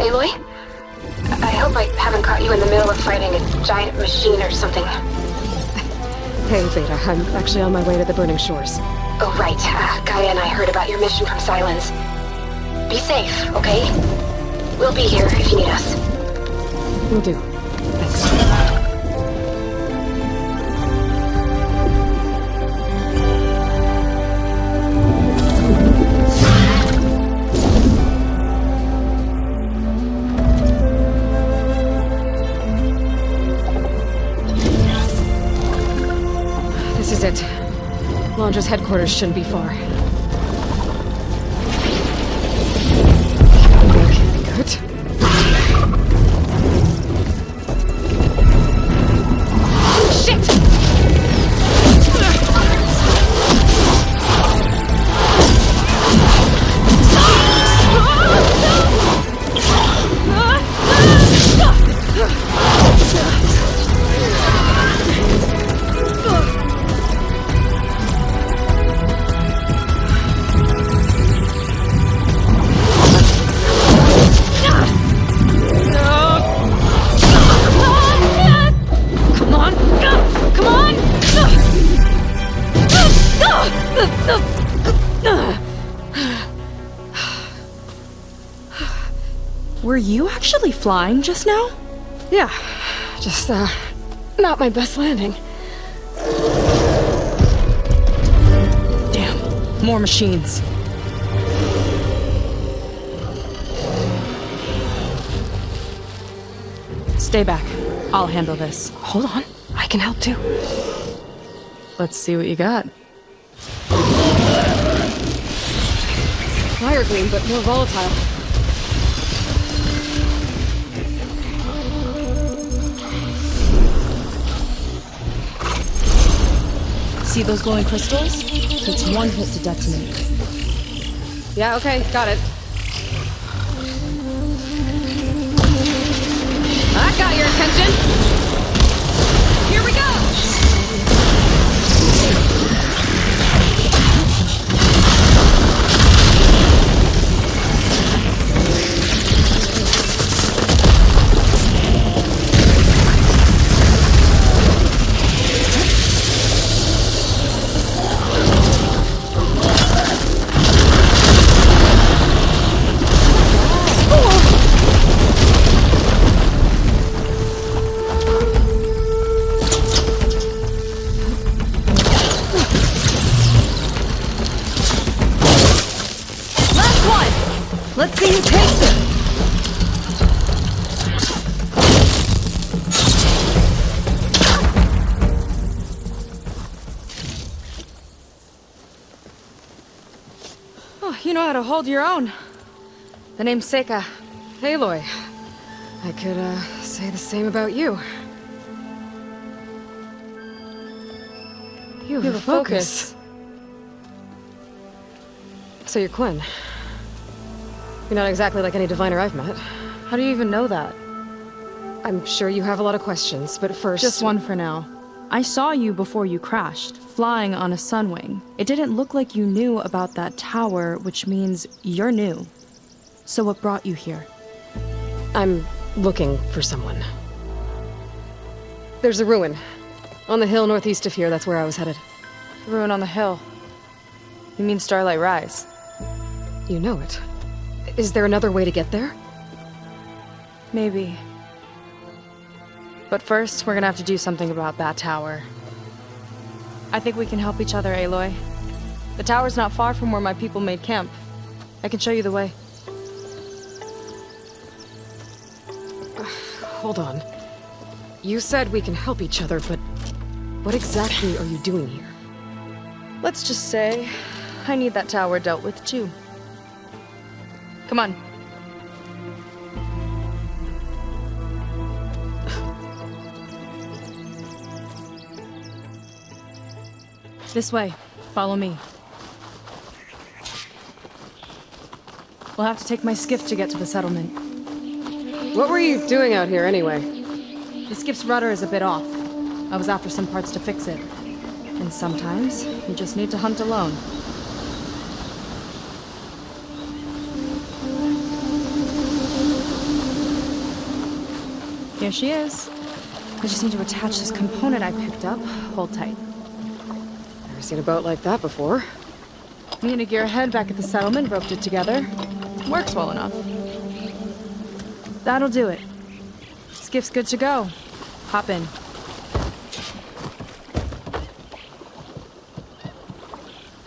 Aloy? I hope I haven't caught you in the middle of fighting a giant machine or something. Hey, Beta, I'm actually on my way to the Burning Shores. Oh, right. Gaia and I heard about your mission from Silence. Be safe, okay? We'll be here if you need us. Will do. Thanks. This is it. Laundra's headquarters shouldn't be far. Good. Shit! Were you actually flying just now? Yeah, just, not my best landing. Damn, more machines. Stay back. I'll handle this. Hold on, I can help too. Let's see what you got. Fire gleam, but more volatile. See those glowing crystals? Takes one hit to detonate. Yeah, okay, got it. I got your attention! Here we go! Let's see who takes it! Oh, you know how to hold your own. The name's Seika. Aloy. I could, say the same about you. You have a focus. So you're Quinn. You're not exactly like any diviner I've met. How do you even know that? I'm sure you have a lot of questions, but first... Just one for now. I saw you before you crashed, flying on a sunwing. It didn't look like you knew about that tower, which means you're new. So what brought you here? I'm looking for someone. There's a ruin. On the hill northeast of here, that's where I was headed. Ruin on the hill. You mean Starlight Rise? You know it. Is there another way to get there? Maybe. But first, we're gonna have to do something about that tower. I think we can help each other, Aloy. The tower's not far from where my people made camp. I can show you the way. Hold on. You said we can help each other, but what exactly are you doing here? Let's just say, I need that tower dealt with too. Come on. This way. Follow me. We'll have to take my skiff to get to the settlement. What were you doing out here anyway? The skiff's rudder is a bit off. I was after some parts to fix it. And sometimes, you just need to hunt alone. Here she is. I just need to attach this component I picked up. Hold tight. Never seen a boat like that before. Me and a gearhead back at the settlement roped it together. Works well enough. That'll do it. Skiff's good to go. Hop in.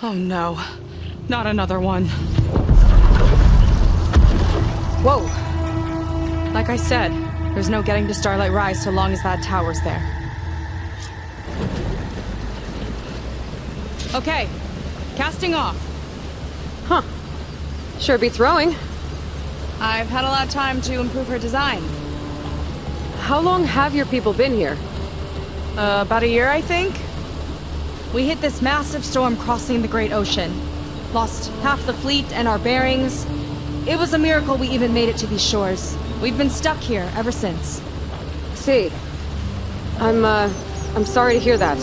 Oh no. Not another one. Whoa. Like I said, there's no getting to Starlight Rise so long as that tower's there. Okay. Casting off. Huh. Sure beats rowing. I've had a lot of time to improve her design. How long have your people been here? About a year, I think. We hit this massive storm crossing the Great Ocean. Lost half the fleet and our bearings. It was a miracle we even made it to these shores. We've been stuck here ever since. See, I'm sorry to hear that.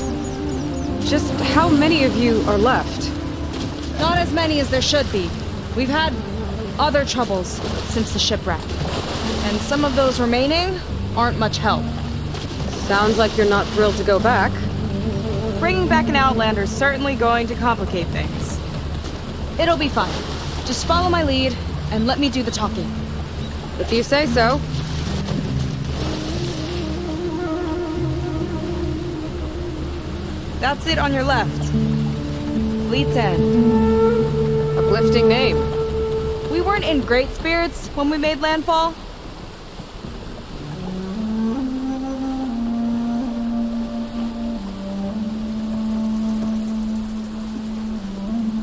Just how many of you are left? Not as many as there should be. We've had other troubles since the shipwreck. And some of those remaining aren't much help. Sounds like you're not thrilled to go back. Bringing back an Outlander's certainly going to complicate things. It'll be fine. Just follow my lead and let me do the talking. If you say so. That's it on your left. Fleet's End. Uplifting name. We weren't in great spirits when we made landfall.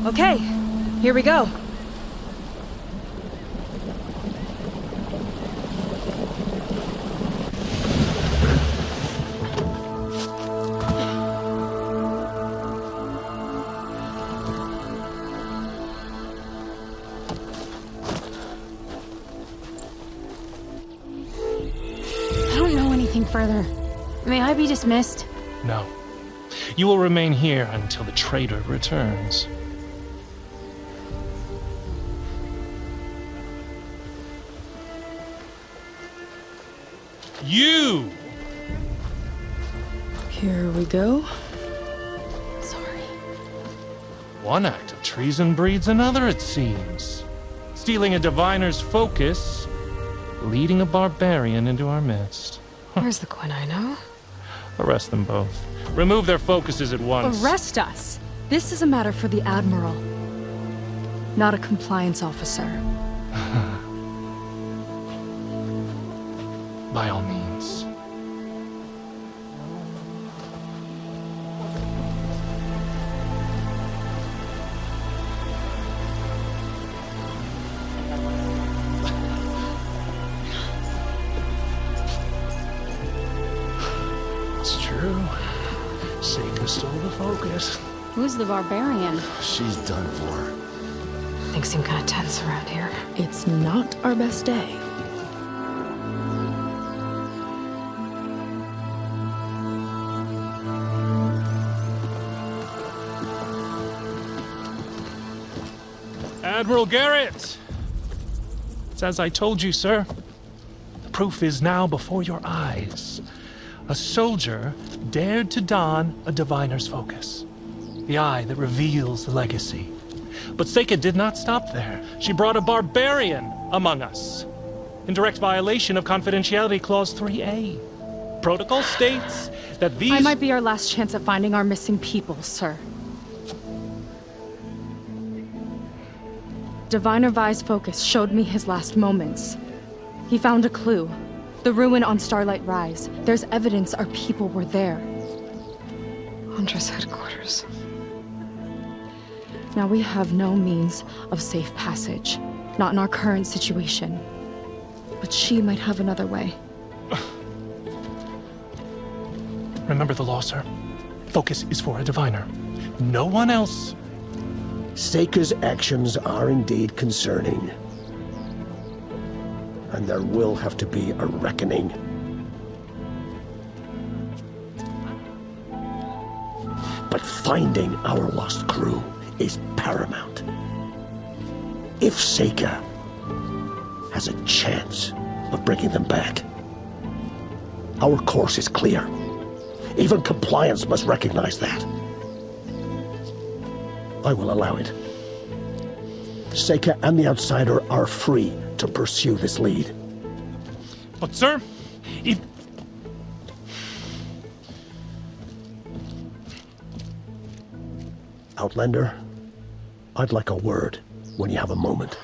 Okay, here we go. I don't know anything further. May I be dismissed? No. You will remain here until the traitor returns. You! Here we go. Sorry. One act of treason breeds another, it seems. Stealing a diviner's focus, leading a barbarian into our midst. Where's the Quinino? Arrest them both. Remove their focuses at once. Arrest us! This is a matter for the Admiral, not a compliance officer. By all means. It's true. Seika stole the focus. Who's the barbarian? She's done for. Things seem kind of tense around here. It's not our best day. Admiral Garrett! It's as I told you, sir. The proof is now before your eyes. A soldier dared to don a diviner's focus. The eye that reveals the legacy. But Seika did not stop there. She brought a barbarian among us. In direct violation of Confidentiality Clause 3A. Protocol states that these... I might be our last chance at finding our missing people, sir. Diviner Vi's focus showed me his last moments. He found a clue. The ruin on Starlight Rise. There's evidence our people were there. Huntress headquarters. Now we have no means of safe passage. Not in our current situation. But she might have another way. Remember the law, sir. Focus is for a diviner. No one else. Seika's actions are indeed concerning. And there will have to be a reckoning. But finding our lost crew is paramount. If Seika has a chance of bringing them back, Our course is clear. Even compliance must recognize that. I will allow it. Seika and the Outsider are free to pursue this lead. But sir, if... Outlander, I'd like a word when you have a moment.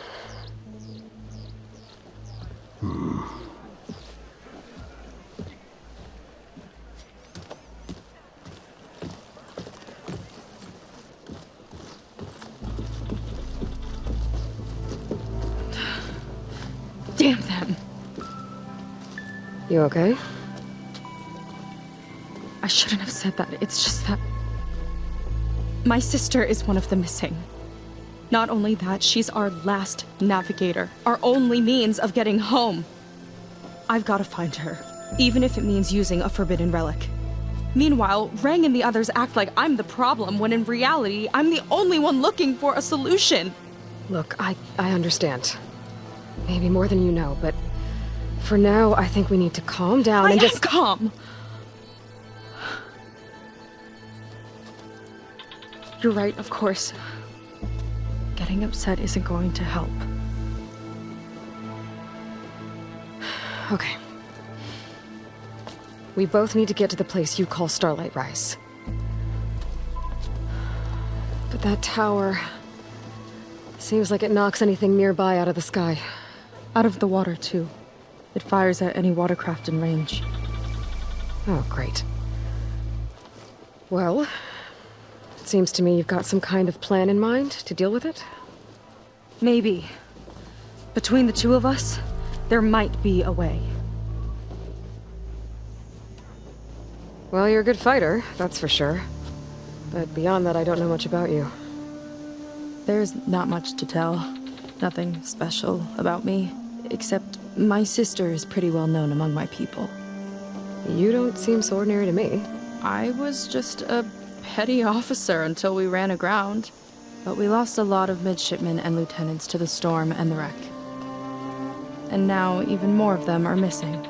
Damn them. You okay? I shouldn't have said that. It's just that... my sister is one of the missing. Not only that, she's our last navigator. Our only means of getting home. I've got to find her, even if it means using a forbidden relic. Meanwhile, Rang and the others act like I'm the problem, when in reality, I'm the only one looking for a solution. Look, I understand. Maybe more than you know, but for now, I think we need to calm down and just... calm! You're right, of course. Getting upset isn't going to help. Okay. We both need to get to the place you call Starlight Rise. But that tower... seems like it knocks anything nearby out of the sky. Out of the water, too. It fires at any watercraft in range. Oh, great. Well, it seems to me you've got some kind of plan in mind to deal with it. Maybe. Between the two of us, there might be a way. Well, you're a good fighter, that's for sure. But beyond that, I don't know much about you. There's not much to tell. Nothing special about me. Except my sister is pretty well known among my people. You don't seem so ordinary to me. I was just a petty officer until we ran aground. But we lost a lot of midshipmen and lieutenants to the storm and the wreck. And now even more of them are missing.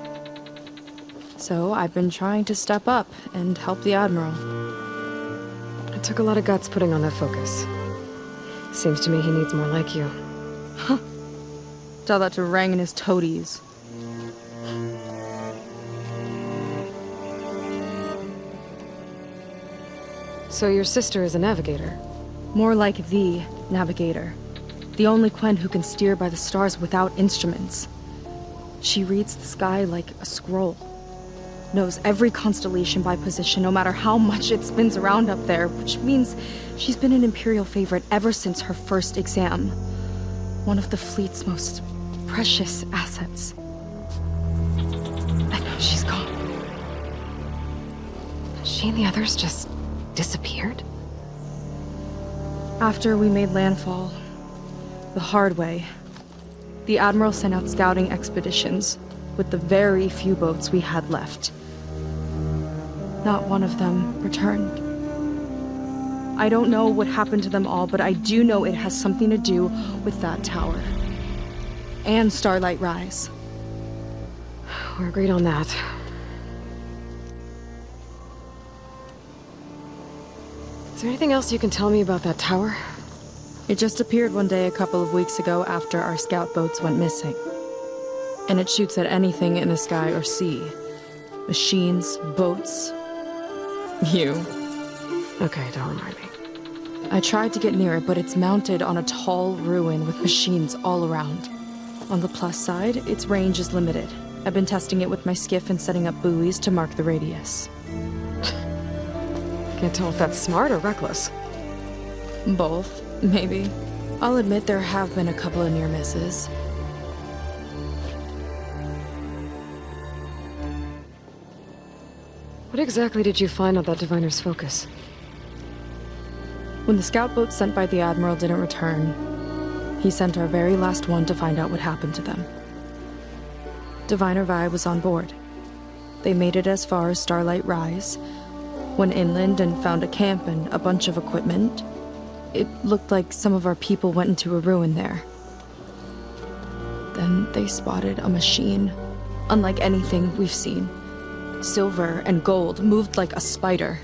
So I've been trying to step up and help the Admiral. It took a lot of guts putting on that focus. Seems to me he needs more like you. Tell that to Rang and his toadies. So your sister is a navigator? More like the navigator. The only Quen who can steer by the stars without instruments. She reads the sky like a scroll. Knows every constellation by position, no matter how much it spins around up there, which means she's been an Imperial favorite ever since her first exam. One of the fleet's most precious assets. And now she's gone. She and the others just disappeared? After we made landfall, the hard way, the Admiral sent out scouting expeditions with the very few boats we had left. Not one of them returned. I don't know what happened to them all, but I do know it has something to do with that tower. And Starlight Rise. We're agreed on that. Is there anything else you can tell me about that tower? It just appeared one day a couple of weeks ago after our scout boats went missing. And it shoots at anything in the sky or sea. Machines, boats. You. Okay, don't remind me. I tried to get near it, but it's mounted on a tall ruin with machines all around. On the plus side, its range is limited. I've been testing it with my skiff and setting up buoys to mark the radius. Can't tell if that's smart or reckless. Both, maybe. I'll admit there have been a couple of near misses. What exactly did you find on that diviner's focus? When the scout boat sent by the Admiral didn't return, he sent our very last one to find out what happened to them. Diviner Vi was on board. They made it as far as Starlight Rise, went inland and found a camp and a bunch of equipment. It looked like some of our people went into a ruin there. Then they spotted a machine, unlike anything we've seen. Silver and gold moved like a spider.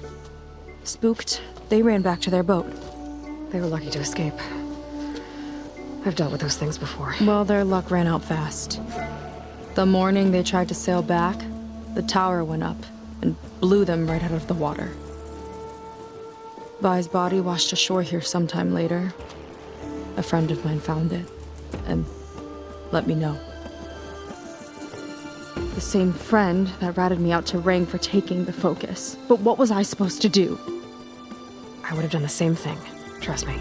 Spooked, they ran back to their boat. They were lucky to escape. I've dealt with those things before. Well, their luck ran out fast. The morning they tried to sail back, the tower went up and blew them right out of the water. Vi's body washed ashore here sometime later. A friend of mine found it and let me know. The same friend that ratted me out to Rang for taking the focus. But what was I supposed to do? I would have done the same thing. Trust me.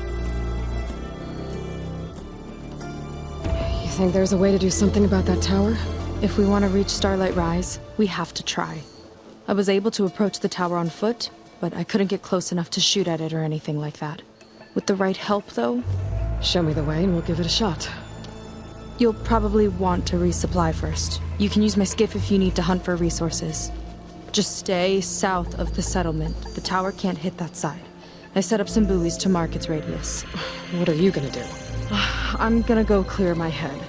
You think there's a way to do something about that tower? If we want to reach Starlight Rise, we have to try. I was able to approach the tower on foot, but I couldn't get close enough to shoot at it or anything like that. With the right help, though... Show me the way and we'll give it a shot. You'll probably want to resupply first. You can use my skiff if you need to hunt for resources. Just stay south of the settlement. The tower can't hit that side. I set up some buoys to mark its radius. What are you gonna do? I'm gonna go clear my head.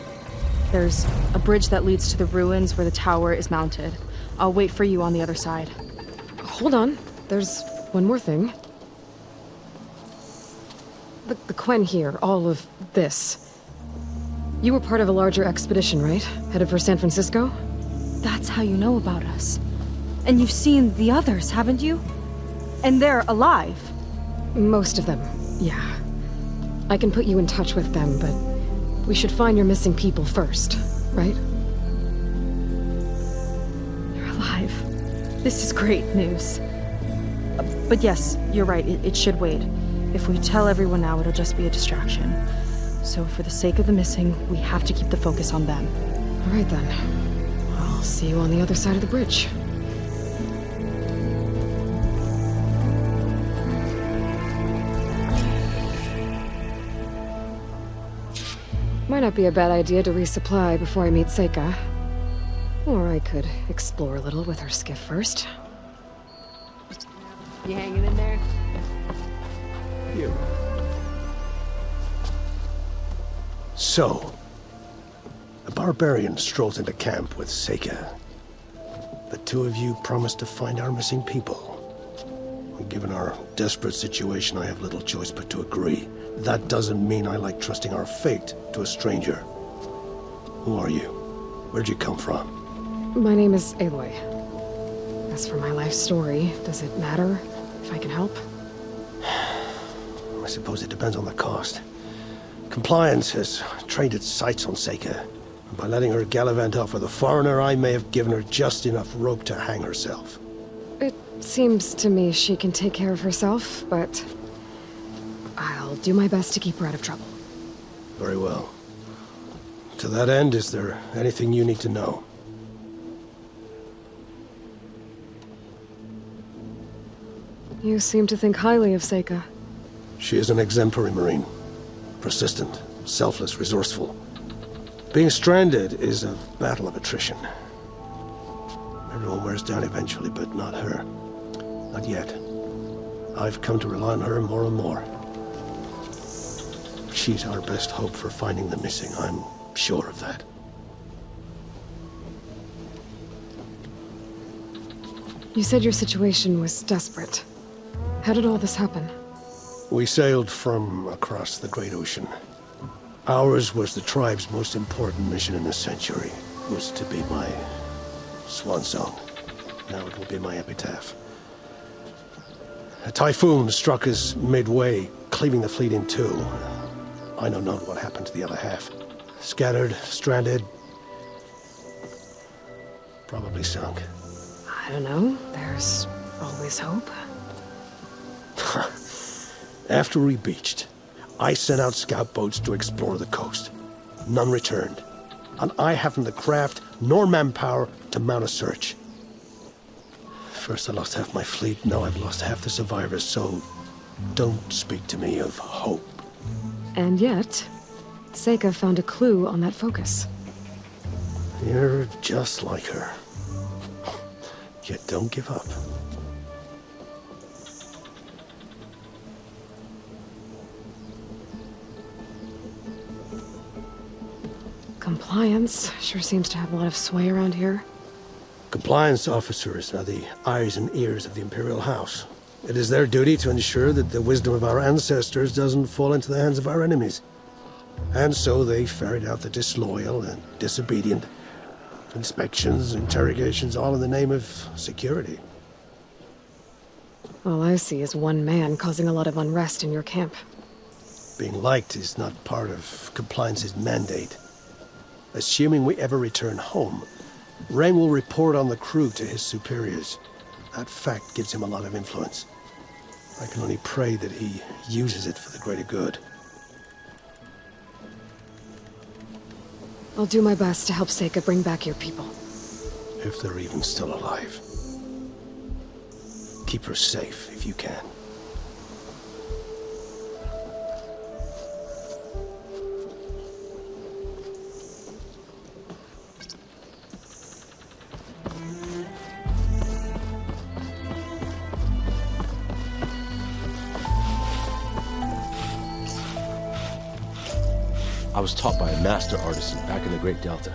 There's a bridge that leads to the ruins where the tower is mounted. I'll wait for you on the other side. Hold on. There's one more thing. The Quen here, all of this. You were part of a larger expedition, right? Headed for San Francisco? That's how you know about us. And you've seen the others, haven't you? And they're alive. Most of them, yeah. I can put you in touch with them, but we should find your missing people first, right? They're alive. This is great news. But yes, you're right, it should wait. If we tell everyone now, it'll just be a distraction. So for the sake of the missing, we have to keep the focus on them. All right then. I'll see you on the other side of the bridge. Might not be a bad idea to resupply before I meet Seika. Or I could explore a little with her skiff first. You hanging in there? You. So, a barbarian strolls into camp with Seika. The two of you promised to find our missing people. Given our desperate situation, I have little choice but to agree. That doesn't mean I like trusting our fate to a stranger. Who are you? Where'd you come from? My name is Aloy. As for my life story, does it matter if I can help? I suppose it depends on the cost. Compliance has trained its sights on Seika. And by letting her gallivant off with a foreigner, I may have given her just enough rope to hang herself. It seems to me she can take care of herself, but I'll do my best to keep her out of trouble. Very well. To that end, is there anything you need to know? You seem to think highly of Seika. She is an exemplary Marine. Persistent, selfless, resourceful. Being stranded is a battle of attrition. Everyone wears down eventually, but not her. Not yet. I've come to rely on her more and more. She's our best hope for finding the missing, I'm sure of that. You said your situation was desperate. How did all this happen? We sailed from across the Great Ocean. Ours was the tribe's most important mission in a century. It was to be my swan song. Now it will be my epitaph. A typhoon struck us midway, cleaving the fleet in two. I know not what happened to the other half. Scattered, stranded, probably sunk. I don't know. There's always hope. After we beached, I sent out scout boats to explore the coast. None returned. And I haven't the craft nor manpower to mount a search. First I lost half my fleet, now I've lost half the survivors, so don't speak to me of hope. And yet, Seika found a clue on that focus. You're just like her. Yet don't give up. Compliance sure seems to have a lot of sway around here. Compliance officers are the eyes and ears of the Imperial House. It is their duty to ensure that the wisdom of our ancestors doesn't fall into the hands of our enemies. And so they ferret out the disloyal and disobedient. Inspections, interrogations, all in the name of security. All I see is one man causing a lot of unrest in your camp. Being liked is not part of Compliance's mandate. Assuming we ever return home, Rain will report on the crew to his superiors. That fact gives him a lot of influence. I can only pray that he uses it for the greater good. I'll do my best to help Seika bring back your people. If they're even still alive. Keep her safe if you can. I was taught by a master artisan back in the Great Delta.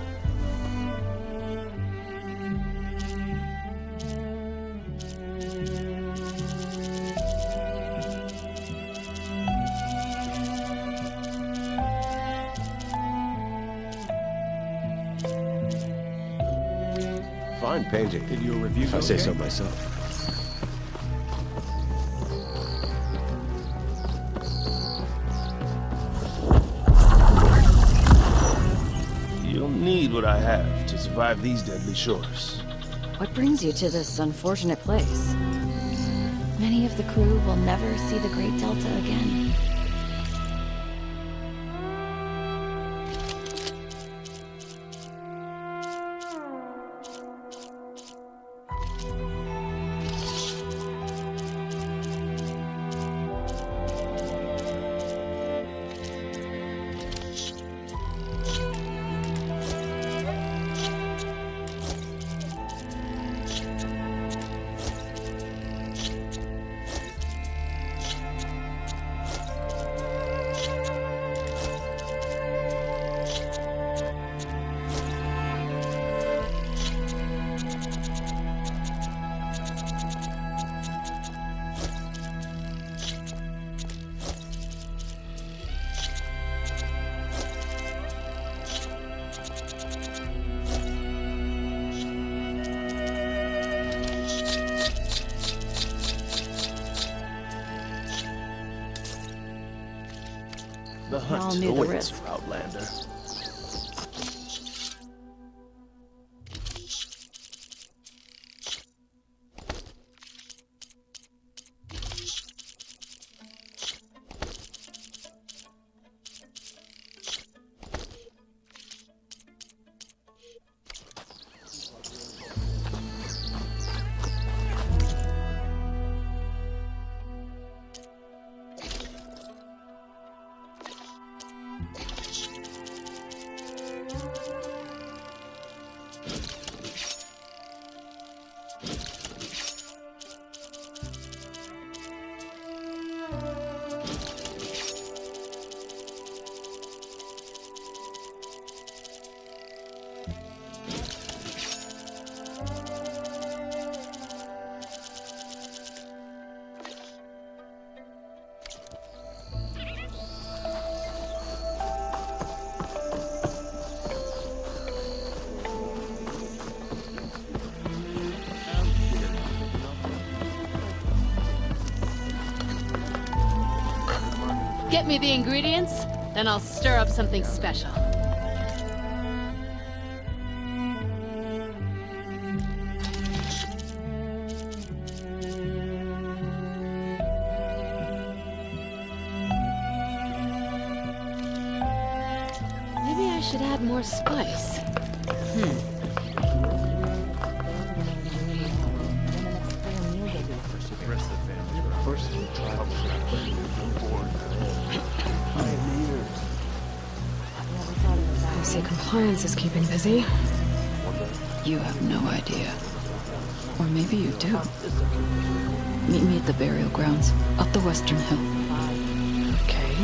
Fine painting. Did your review if I say so myself. You'll need what I have to survive these deadly shores. What brings you to this unfortunate place? Many of the crew will never see the Great Delta again. The hunt all knew the awaits, risk. Outlander. Get me the ingredients, then I'll stir up something special. Maybe I should add more spice. I see Compliance is keeping busy. You have no idea. Or maybe you do. Meet me at the burial grounds, up the western hill. Okay.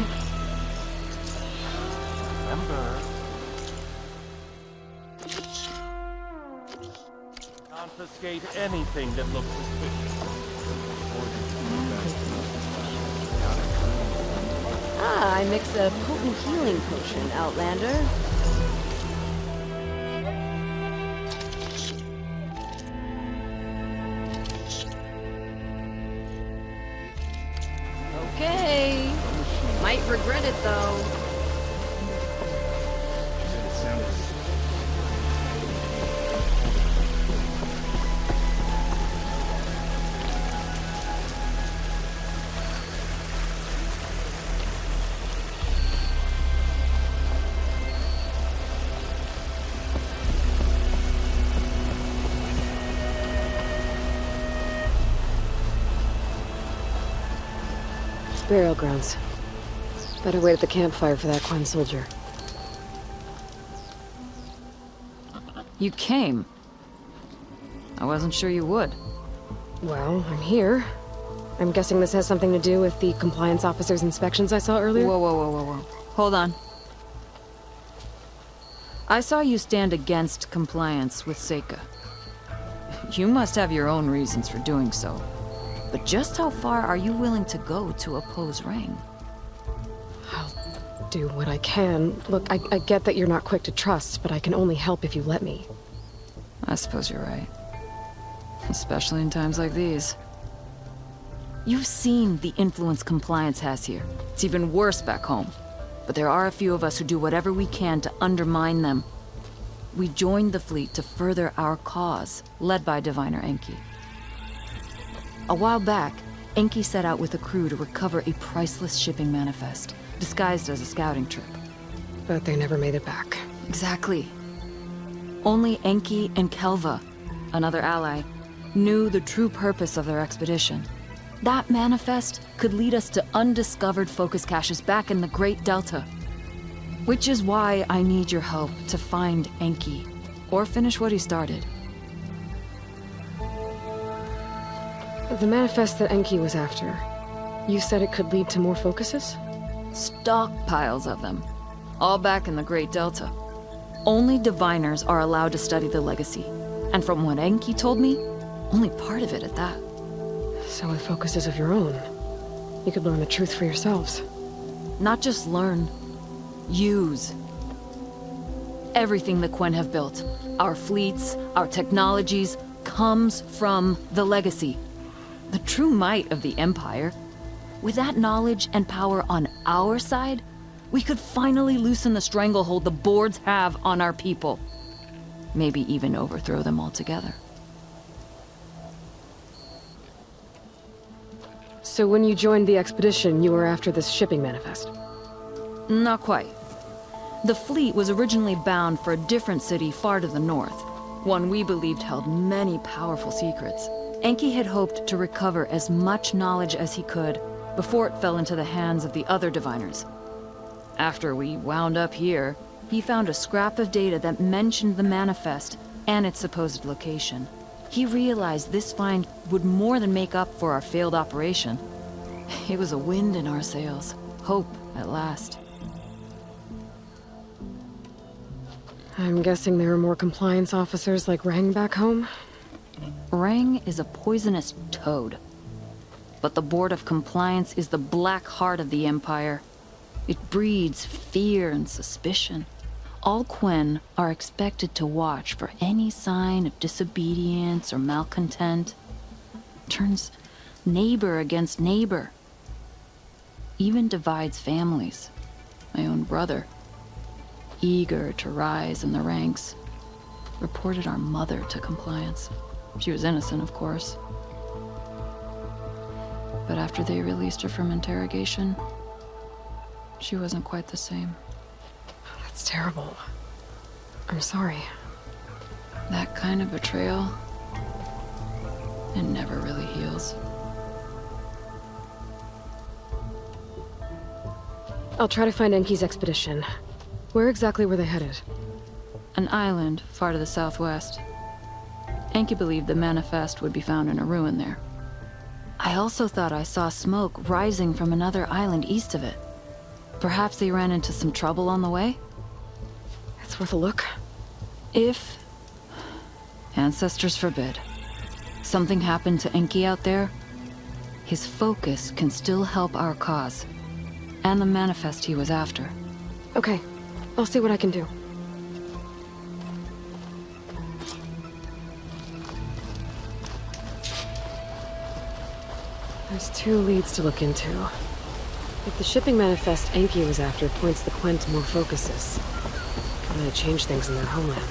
Confiscate anything that looks suspicious. I mix a potent healing potion, Outlander. Okay. Might regret it, though. Burial grounds. Better wait at the campfire for that Quan soldier. You came. I wasn't sure you would. Well, I'm here. I'm guessing this has something to do with the compliance officer's inspections I saw earlier? Whoa. Hold on. I saw you stand against compliance with Seika. You must have your own reasons for doing so. But just how far are you willing to go to oppose Rang? I'll do what I can. Look, I get that you're not quick to trust, but I can only help if you let me. I suppose you're right. Especially in times like these. You've seen the influence compliance has here. It's even worse back home. But there are a few of us who do whatever we can to undermine them. We joined the fleet to further our cause, led by Diviner Enki. A while back, Enki set out with a crew to recover a priceless shipping manifest, disguised as a scouting trip. But they never made it back. Exactly. Only Enki and Kelva, another ally, knew the true purpose of their expedition. That manifest could lead us to undiscovered focus caches back in the Great Delta. Which is why I need your help to find Enki, or finish what he started. The manifest that Enki was after, you said it could lead to more focuses? Stockpiles of them. All back in the Great Delta. Only diviners are allowed to study the legacy. And from what Enki told me, only part of it at that. So with focuses of your own, you could learn the truth for yourselves. Not just learn. Use. Everything the Quen have built, our fleets, our technologies, comes from the legacy. The true might of the Empire. With that knowledge and power on our side, we could finally loosen the stranglehold the boards have on our people. Maybe even overthrow them altogether. So when you joined the expedition, you were after this shipping manifest? Not quite. The fleet was originally bound for a different city far to the north, one we believed held many powerful secrets. Enki had hoped to recover as much knowledge as he could before it fell into the hands of the other diviners. After we wound up here, he found a scrap of data that mentioned the manifest and its supposed location. He realized this find would more than make up for our failed operation. It was a wind in our sails. Hope, at last. I'm guessing there are more compliance officers like Rang back home? Rang is a poisonous toad. But the Board of Compliance is the black heart of the Empire. It breeds fear and suspicion. All Quen are expected to watch for any sign of disobedience or malcontent. Turns neighbor against neighbor. Even divides families. My own brother, eager to rise in the ranks, reported our mother to Compliance. She was innocent, of course. But after they released her from interrogation, she wasn't quite the same. That's terrible. I'm sorry. That kind of betrayal, it never really heals. I'll try to find Enki's expedition. Where exactly were they headed? An island far to the southwest. Enki believed the manifest would be found in a ruin there. I also thought I saw smoke rising from another island east of it. Perhaps they ran into some trouble on the way? It's worth a look. If Ancestors forbid. Something happened to Enki out there. His focus can still help our cause. And the manifest he was after. Okay, I'll see what I can do. There's 2 leads to look into. If the shipping manifest Enki was after points the Quen to more focuses, it might change things in their homeland.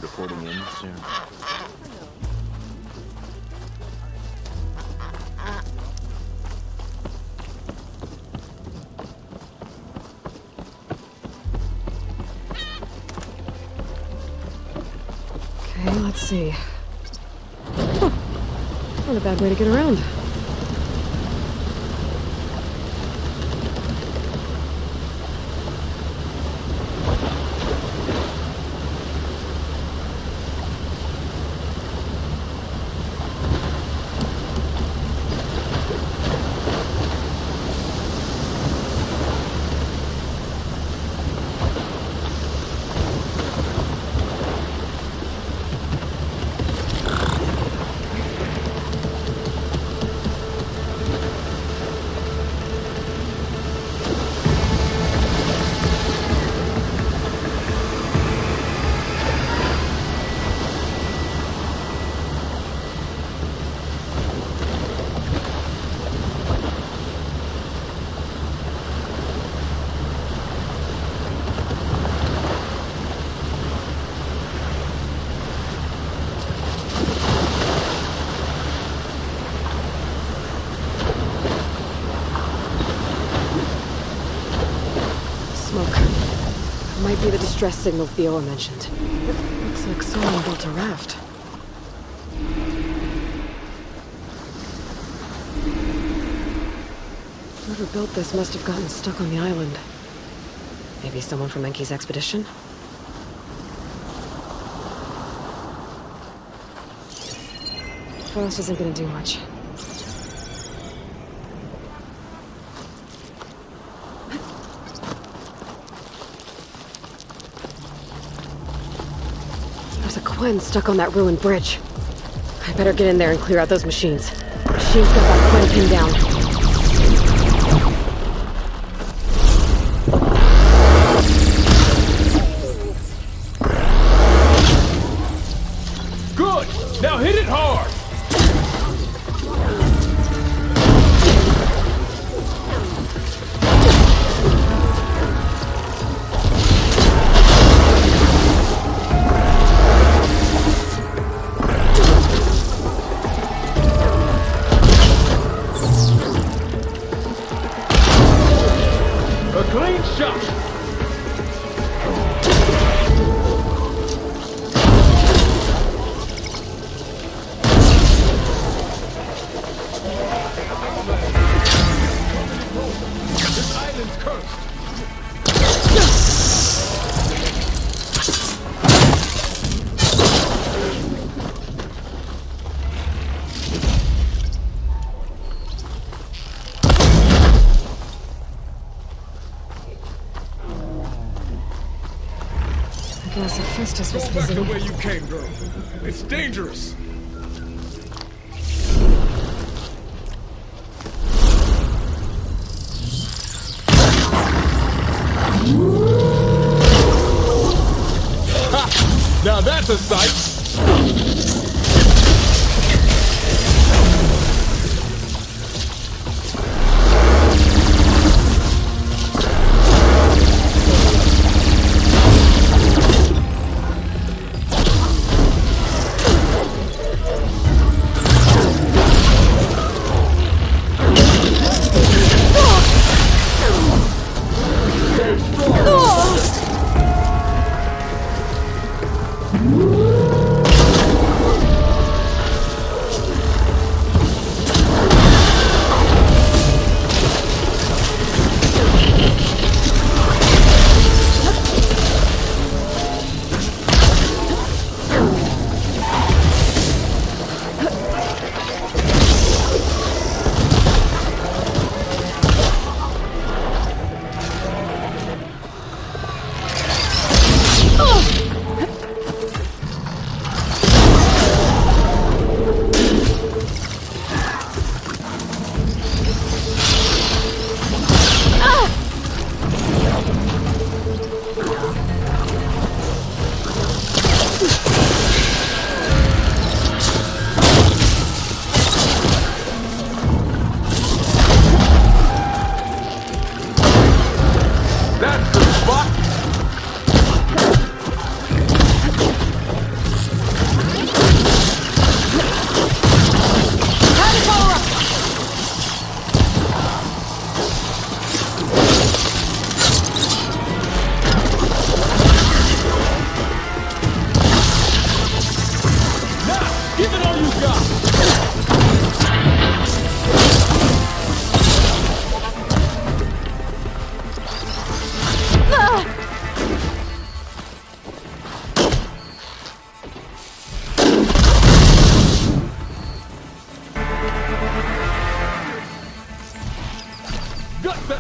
Reporting in, sir. Okay, let's see. Huh. Not a bad way to get around. Might be the distress signal Theo mentioned. Looks like someone built a raft. Whoever built this must have gotten stuck on the island. Maybe someone from Enki's expedition? Frost isn't gonna do much. Quen stuck on that ruined bridge. I better get in there and clear out those machines. Machine's got that Quen pinned down. Good! Now hit it hard! Clean shot! This island's cursed! I guess Hephaestus was Go back busy. the way you came, girl. It's dangerous. Ha! Now that's a sight.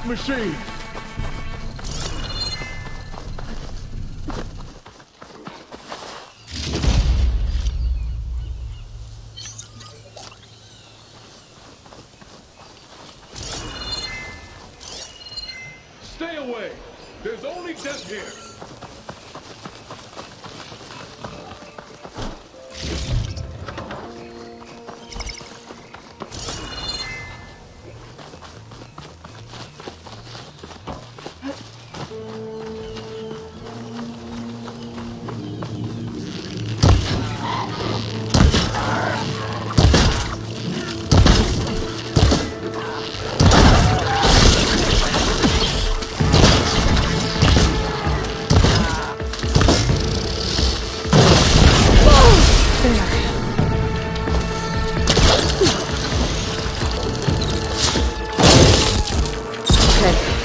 that machine! Stay away! There's only death here!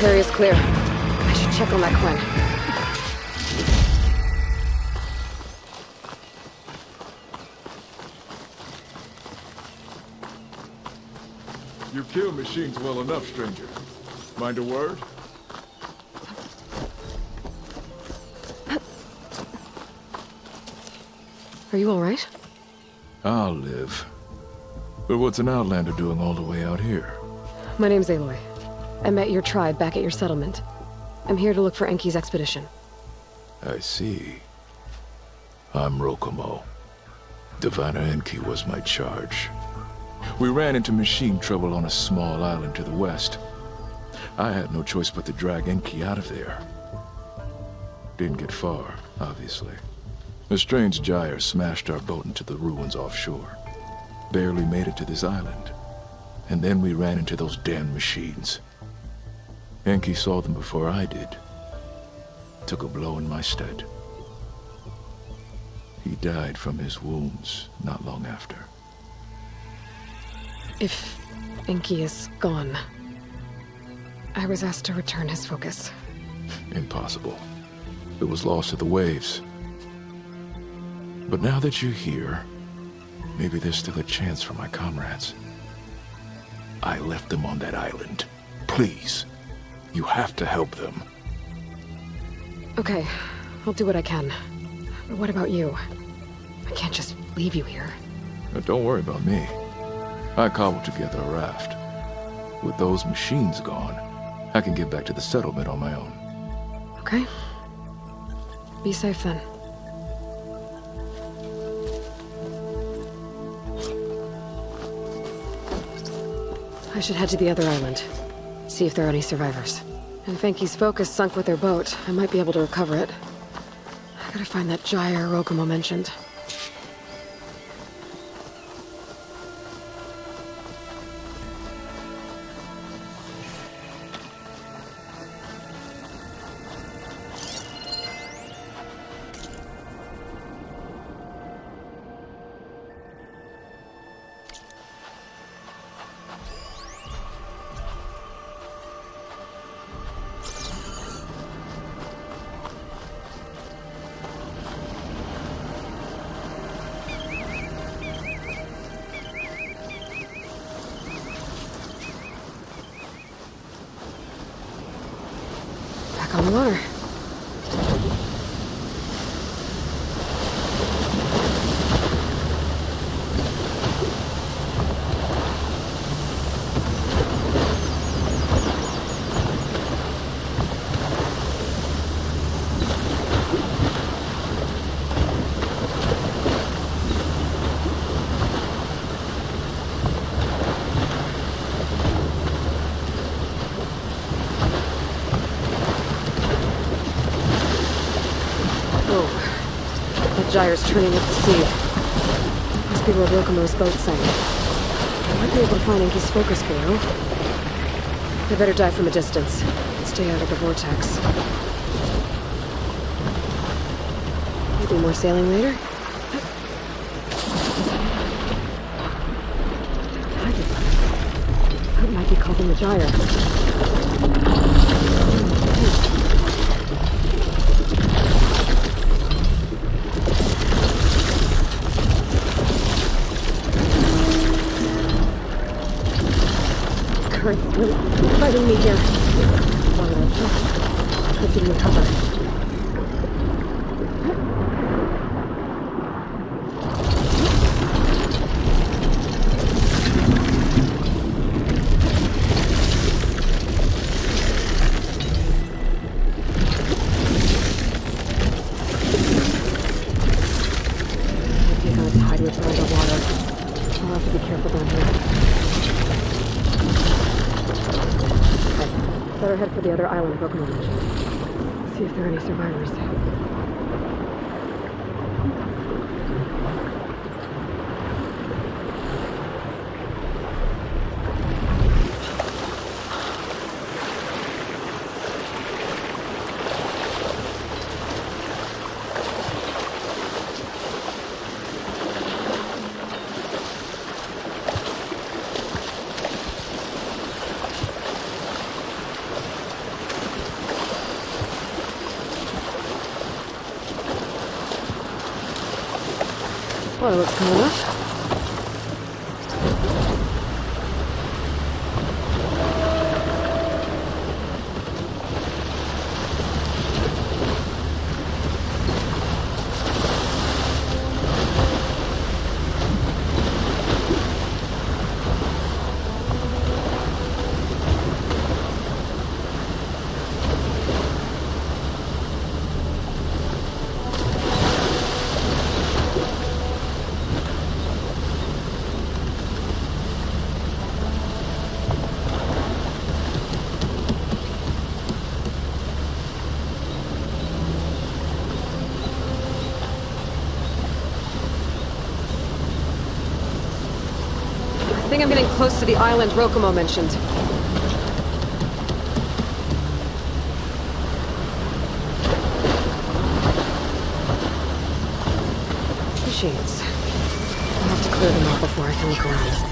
Area is clear. I should check on that Quinn. You kill machines well enough, stranger. Mind a word? Are you all right? I'll live. But what's an outlander doing all the way out here? My name's Aloy. I met your tribe back at your settlement. I'm here to look for Enki's expedition. I see. I'm Rokomo. Diviner Enki was my charge. We ran into machine trouble on a small island to the west. I had no choice but to drag Enki out of there. Didn't get far, obviously. A strange gyre smashed our boat into the ruins offshore. Barely made it to this island. And then we ran into those damn machines. Enki saw them before I did. Took a blow in my stead. He died from his wounds not long after. If Enki is gone, I was asked to return his focus. Impossible. It was lost to the waves. But now that you're here, maybe there's still a chance for my comrades. I left them on that island. Please. You have to help them. Okay, I'll do what I can. But what about you? I can't just leave you here. Don't worry about me. I cobbled together a raft. With those machines gone, I can get back to the settlement on my own. Okay. Be safe then. I should head to the other island. See if there are any survivors. And if Enki's focus sunk with their boat, I might be able to recover it. I gotta find that gyre Rokomo mentioned. On the water. Gyre's turning with the sea. Must be where Rokomo's boat sank. I might be able to find Enki's focus below. I better dive from a distance. Stay out of the vortex. Maybe more sailing later? That might be called in the gyre. Fighting me here. Let's give you cover. Better head for the other island broken on. See if there are any survivors. Well, it looks cool enough. I think I'm getting close to the island Rokomo mentioned. Machines. I'll have to clear them out before I can look around.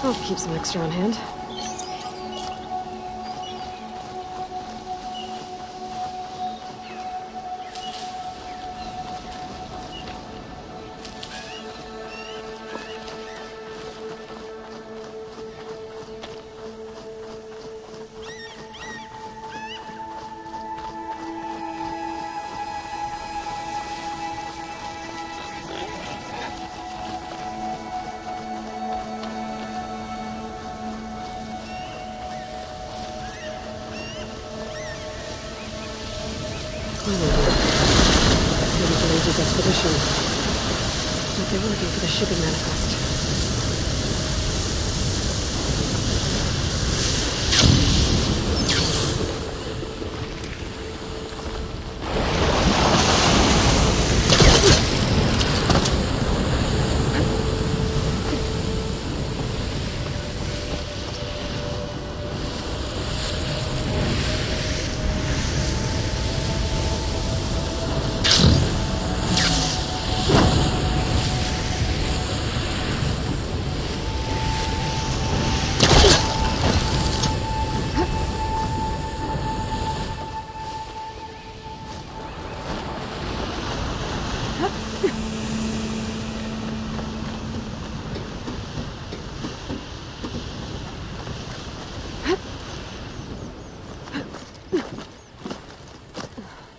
I'll keep some extra on hand. Maybe for Lindsay's expedition. But they were looking for the shipping manifest.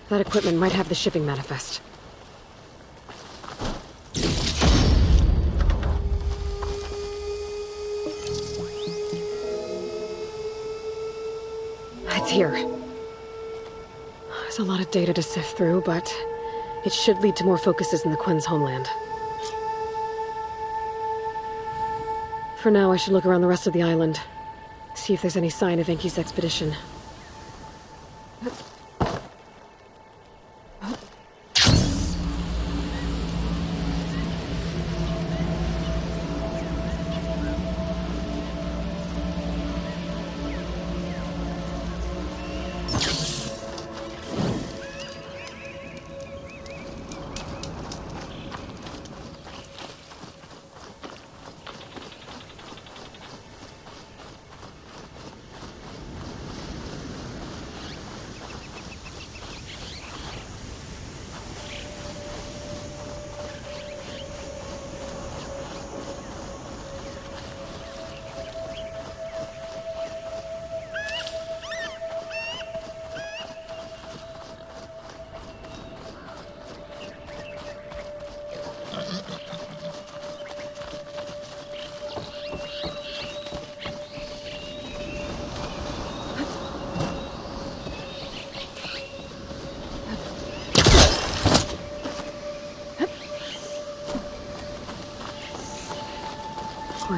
That equipment might have the shipping manifest. It's here. There's a lot of data to sift through, but it should lead to more focuses in the Quen's homeland. For now, I should look around the rest of the island. See if there's any sign of Enki's expedition.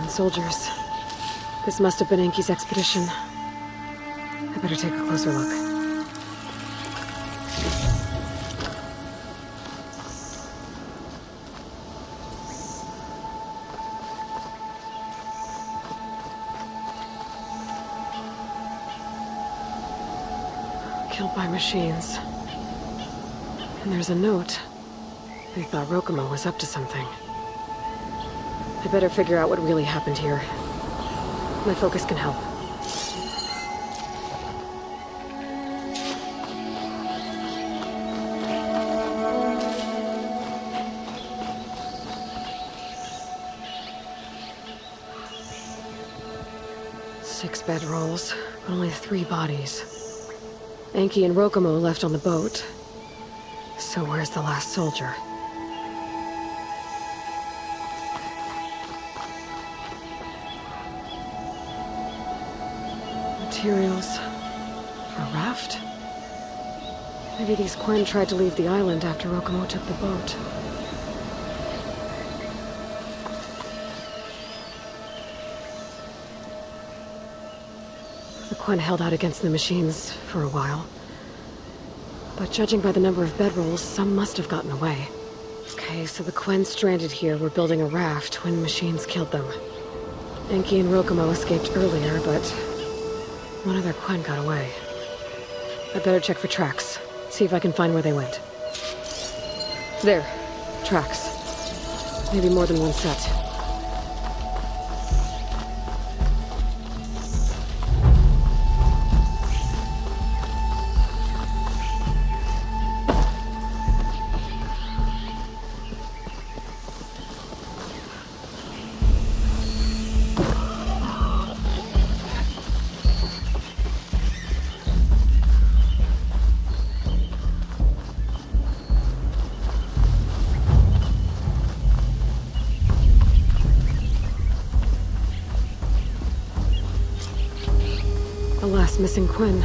Soldiers. This must have been Enki's expedition. I better take a closer look. Killed by machines. And there's a note. They thought Rokumo was up to something. I better figure out what really happened here. My focus can help. Six bedrolls, but only 3 bodies. Enki and Rokumo left on the boat. So where's the last soldier? Materials for a raft? Maybe these Quen tried to leave the island after Rokumo took the boat. The Quen held out against the machines for a while. But judging by the number of bedrolls, some must have gotten away. Okay, so the Quen stranded here were building a raft when machines killed them. Enki and Rokumo escaped earlier, but one of their Quen got away. I better check for tracks. See if I can find where they went. There. Tracks. Maybe more than one set. missing Quinn.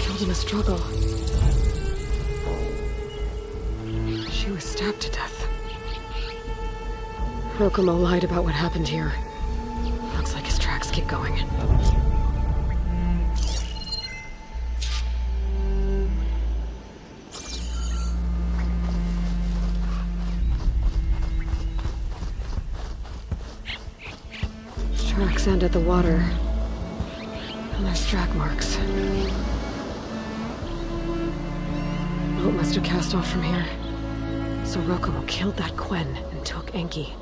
Killed in a struggle. She was stabbed to death. Rokomo lied about what happened here. Looks like his tracks keep going. Tracks end at the water. And there's track marks. Boat must have cast off from here. So Rokomo killed that Quinn and took Enki.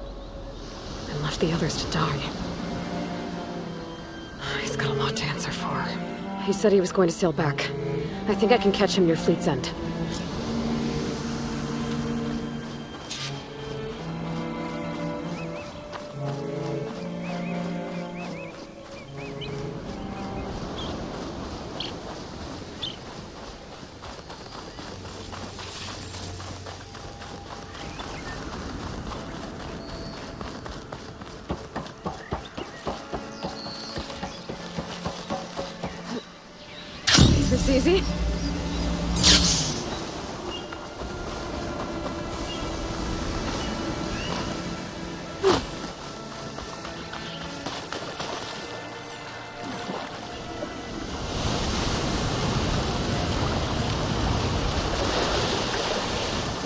And left the others to die. He's got a lot to answer for. He said he was going to sail back. I think I can catch him near Fleet's End. This easy?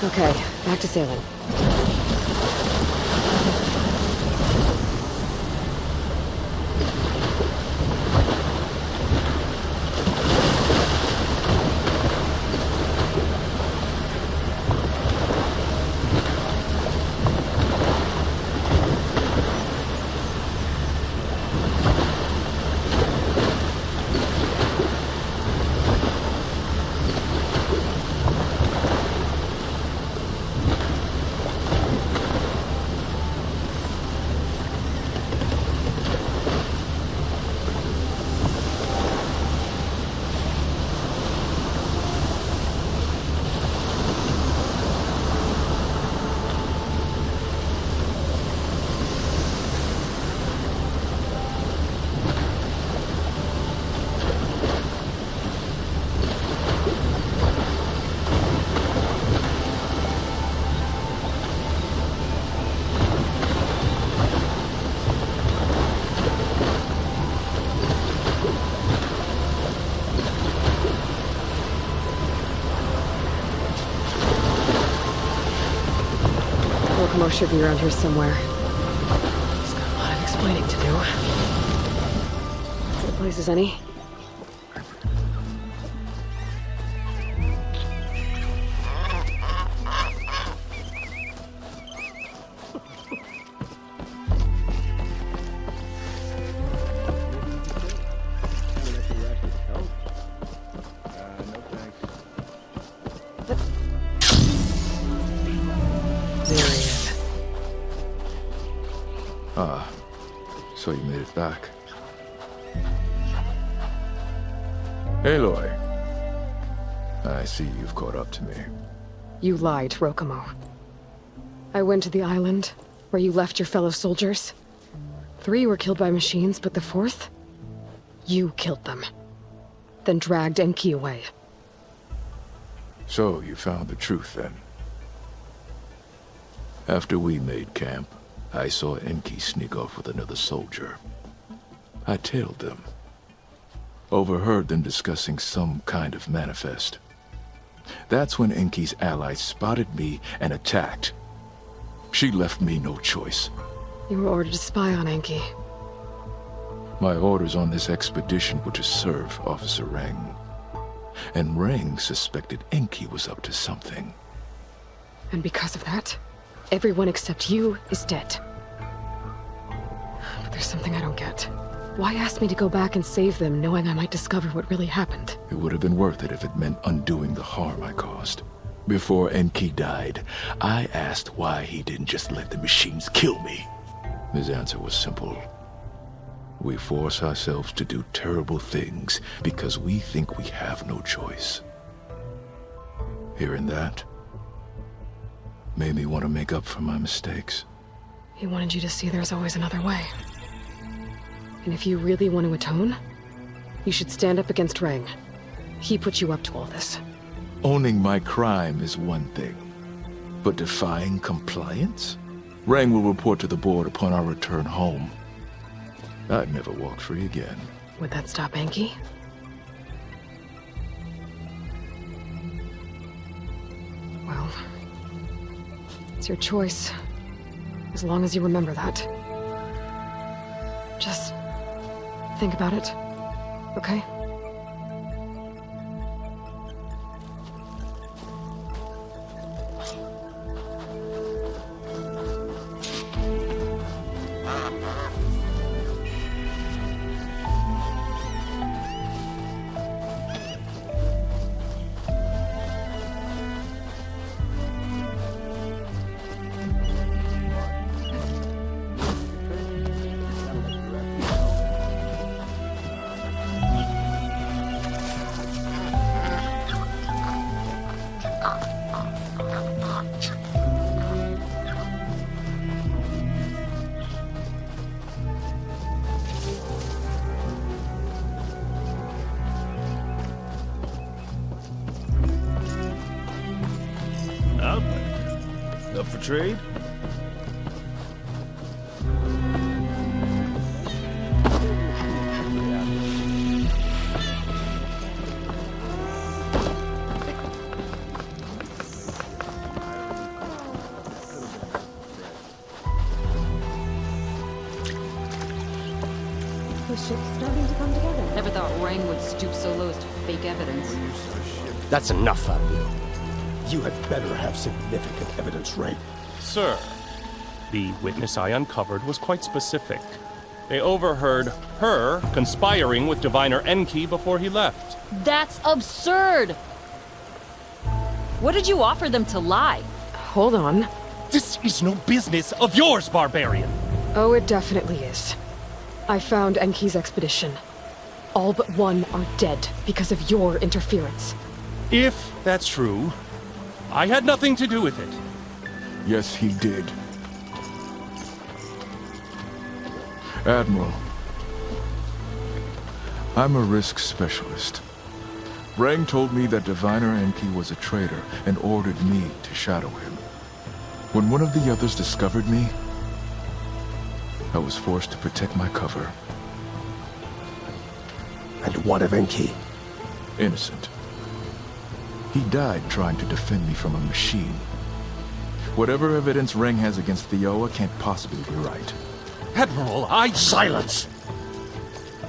Okay, back to sailing. Rokomo should be around here somewhere. He's got a lot of explaining to do. Good places, any? Ah, so you made it back. Aloy, I see you've caught up to me. You lied, Rokomo. I went to the island, where you left your fellow soldiers. 3 were killed by machines, but the 4th? You killed them. Then dragged Enki away. So you found the truth, then? After we made camp, I saw Enki sneak off with another soldier. I tailed them. Overheard them discussing some kind of manifest. That's when Enki's allies spotted me and attacked. She left me no choice. You were ordered to spy on Enki. My orders on this expedition were to serve Officer Reng. And Reng suspected Enki was up to something. And because of that, everyone except you is dead. But there's something I don't get. Why ask me to go back and save them, knowing I might discover what really happened? It would have been worth it if it meant undoing the harm I caused. Before Enki died, I asked why he didn't just let the machines kill me. His answer was simple. We force ourselves to do terrible things because we think we have no choice. Hearing that made me want to make up for my mistakes. He wanted you to see there's always another way. And if you really want to atone, You should stand up against Rang. He put you up to all this. Owning my crime is one thing, but defying compliance? Rang will report to the board upon our return home. I'd never walk free again. Would that stop Enki? Well, it's your choice. As long as you remember that. Just think about it, okay? Up for trade? The ship's starting to come together. Never thought Rang would stoop so low as to fake evidence. That's enough out of you. You had better have significant evidence, Ray. Sir, the witness I uncovered was quite specific. They overheard her conspiring with Diviner Enki before he left. That's absurd! What did you offer them to lie? Hold on. This is no business of yours, barbarian! Oh, it definitely is. I found Enki's expedition. All but one are dead because of your interference. If that's true, I had nothing to do with it. Yes, he did. Admiral, I'm a risk specialist. Rang told me that Diviner Enki was a traitor and ordered me to shadow him. When one of the others discovered me, I was forced to protect my cover. And what of Enki? Innocent. He died trying to defend me from a machine. Whatever evidence Rang has against Theoa can't possibly be right. Admiral, Silence!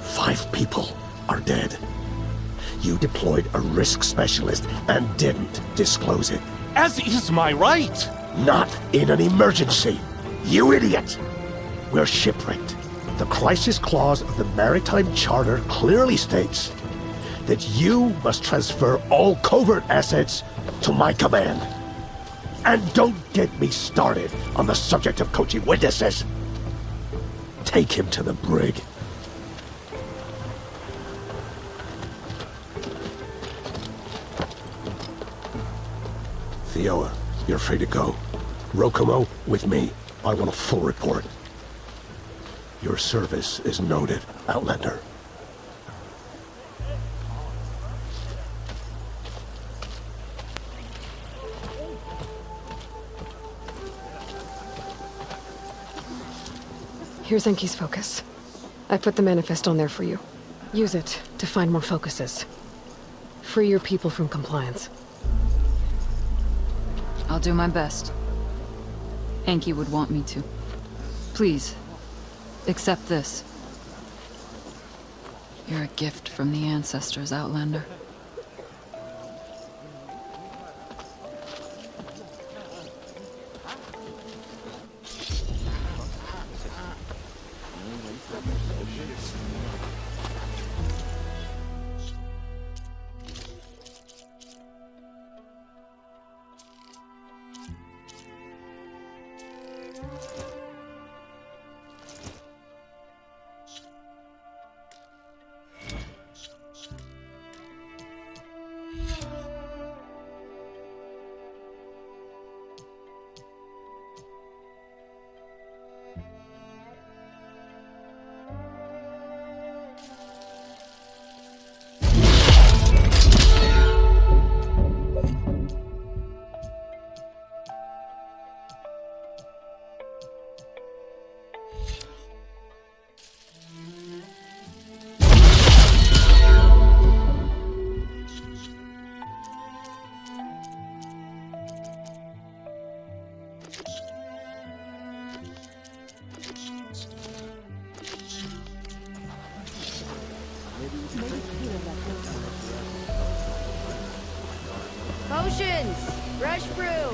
5 people are dead. You deployed a risk specialist and didn't disclose it. As is my right! Not in an emergency, you idiot! We're shipwrecked. The crisis clause of the Maritime Charter clearly states that you must transfer all covert assets to my command. And don't get me started on the subject of coaching witnesses. Take him to the brig. Theoa, you're free to go. Rokomo, with me. I want a full report. Your service is noted, Outlander. Here's Enki's focus. I put the manifest on there for you. Use it to find more focuses. Free your people from compliance. I'll do my best. Enki would want me to. Please, accept this. You're a gift from the ancestors, Outlander. Potions! Fresh brew!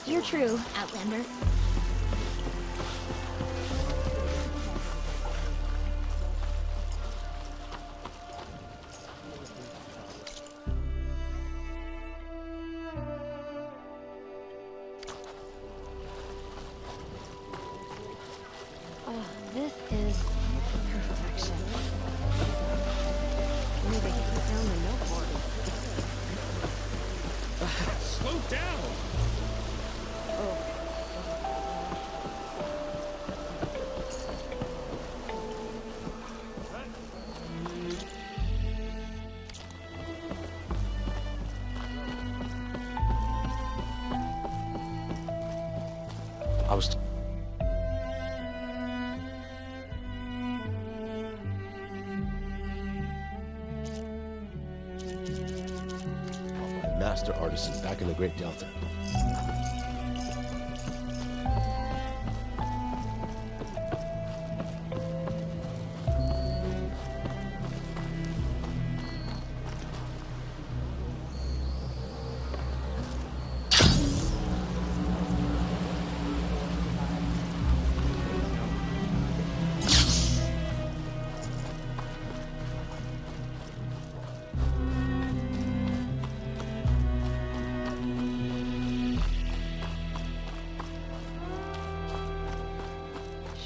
You're true, Outlander. Oh, this is perfection. Maybe they can put down the note board. Slow down! I was... master artisan back in the Great Delta.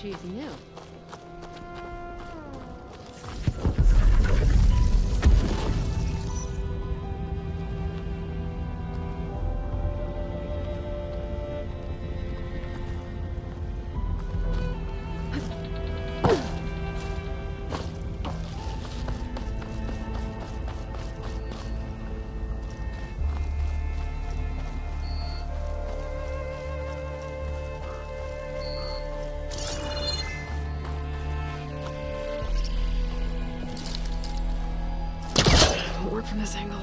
She's new. Work from this angle.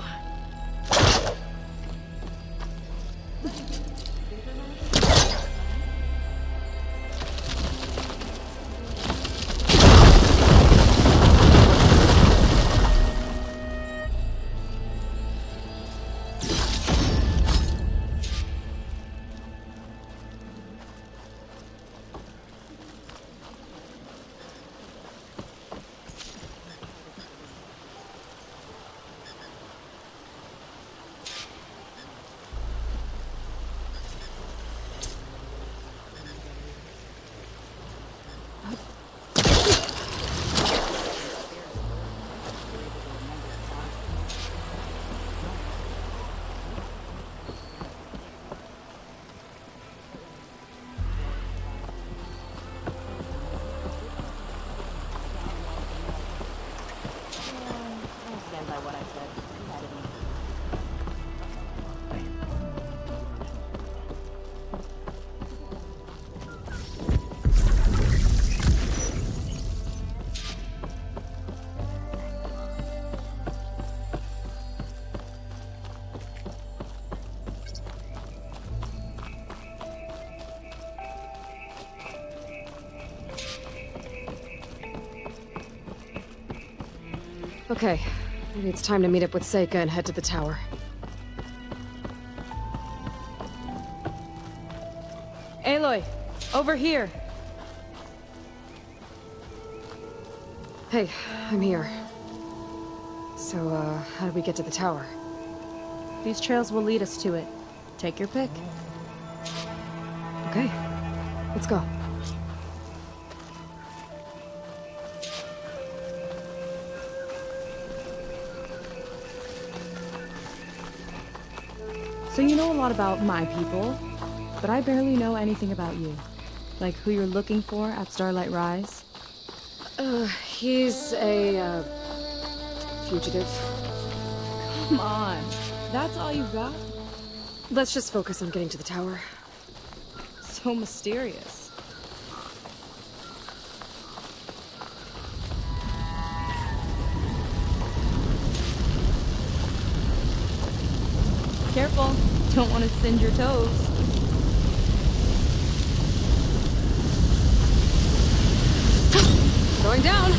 Okay, maybe it's time to meet up with Seika and head to the tower. Aloy, over here. Hey, I'm here. So, how do we get to the tower? These trails will lead us to it. Take your pick. Okay, let's go. So you know a lot about my people, but I barely know anything about you. Like who you're looking for at Starlight Rise? He's a, fugitive. Come on, that's all you got? Let's just focus on getting to the tower. So mysterious. Careful, don't want to singe your toes. Going down!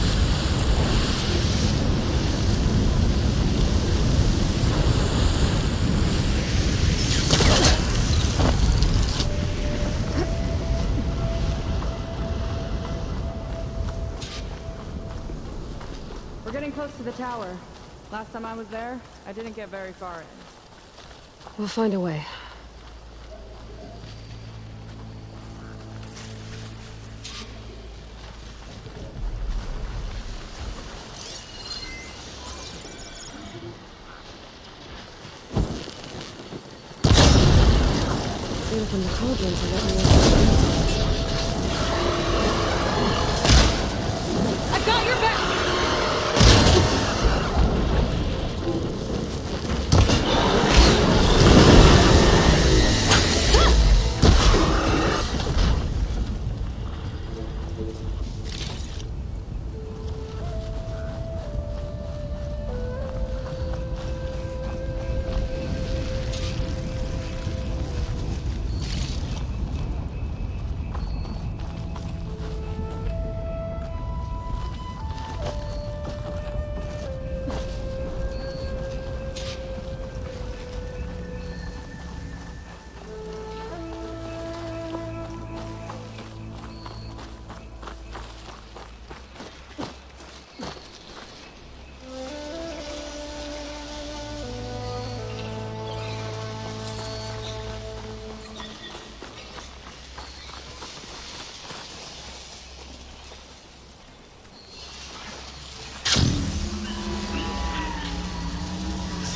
We're getting close to the tower. Last time I was there, I didn't get very far in. We'll find a way. Even from the cauldrons, I got me I've got your back!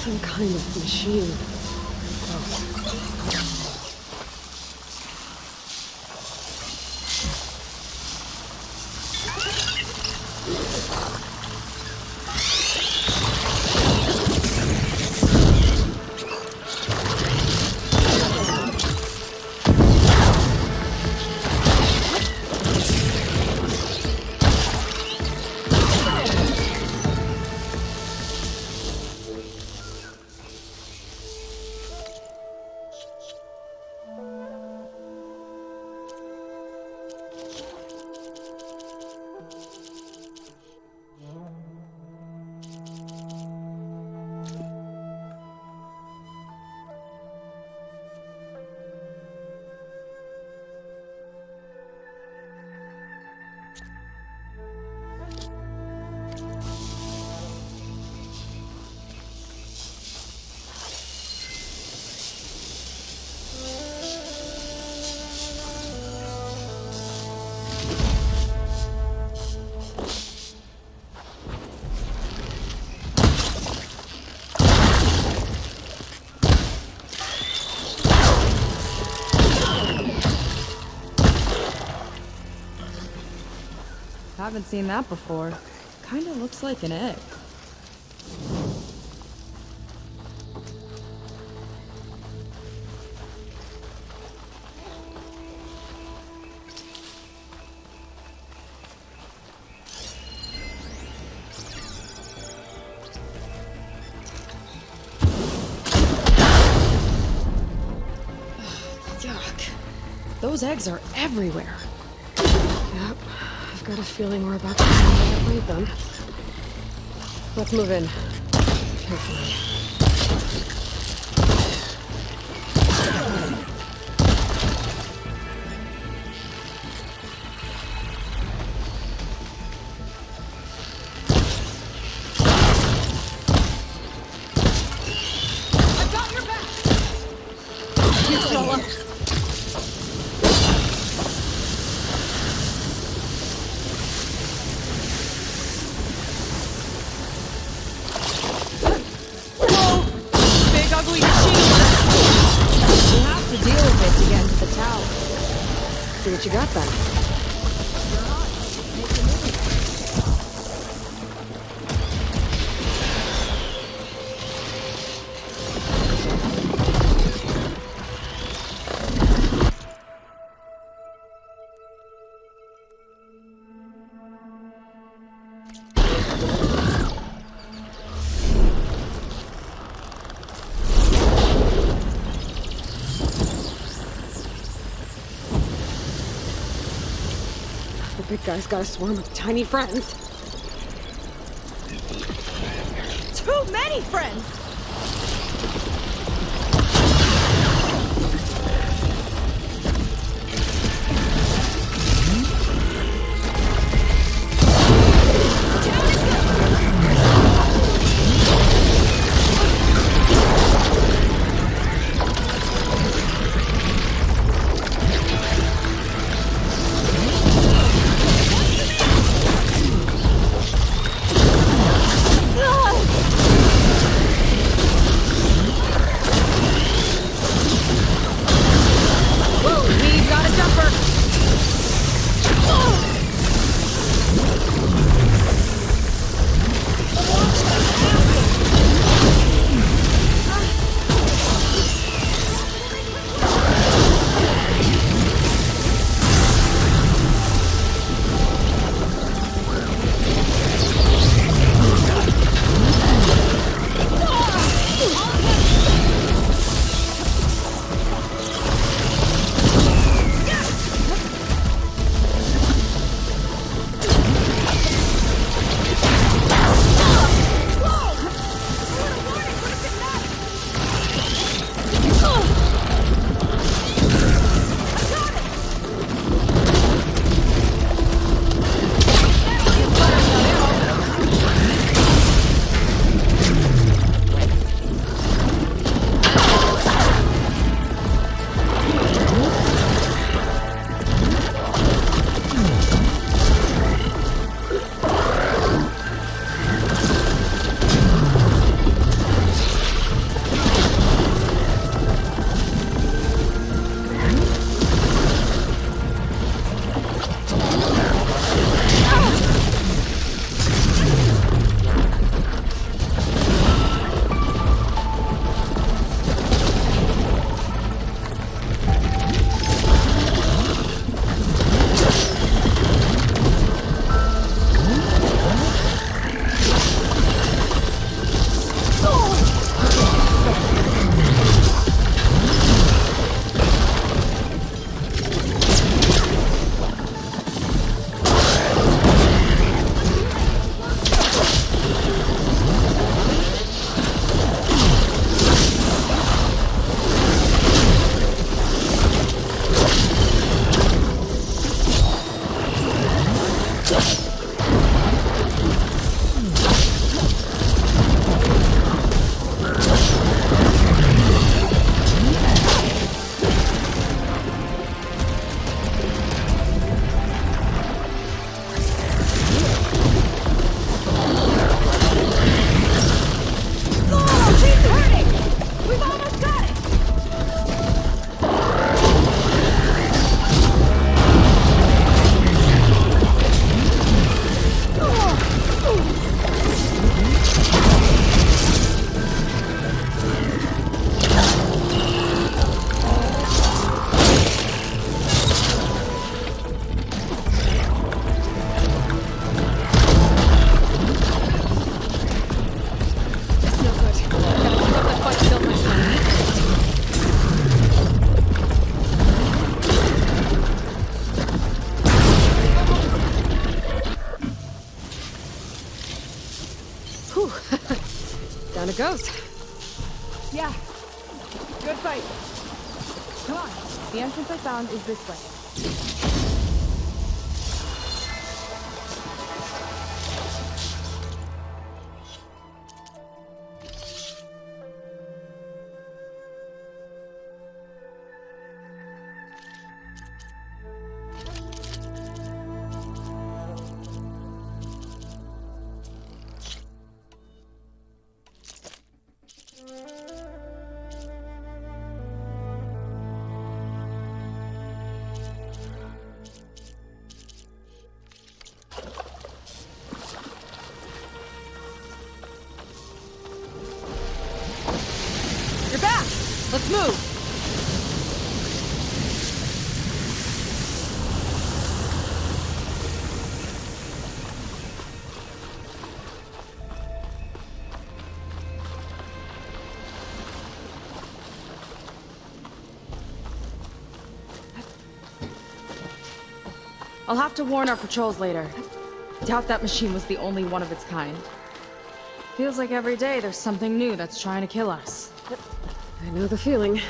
some kind of machine. Haven't seen that before. Kinda looks like an egg. Yuck. Those eggs are everywhere. Yep. I've got a feeling we're about to find out them. Let's move in. Carefully. See what you got then. The big guy's got a swarm of tiny friends. Too many friends! goes. Yeah. Good fight. Come on. The entrance I found is this way. Let's move! I'll have to warn our patrols later. Doubt that machine was the only one of its kind. Feels like every day there's something new that's trying to kill us. I know the feeling.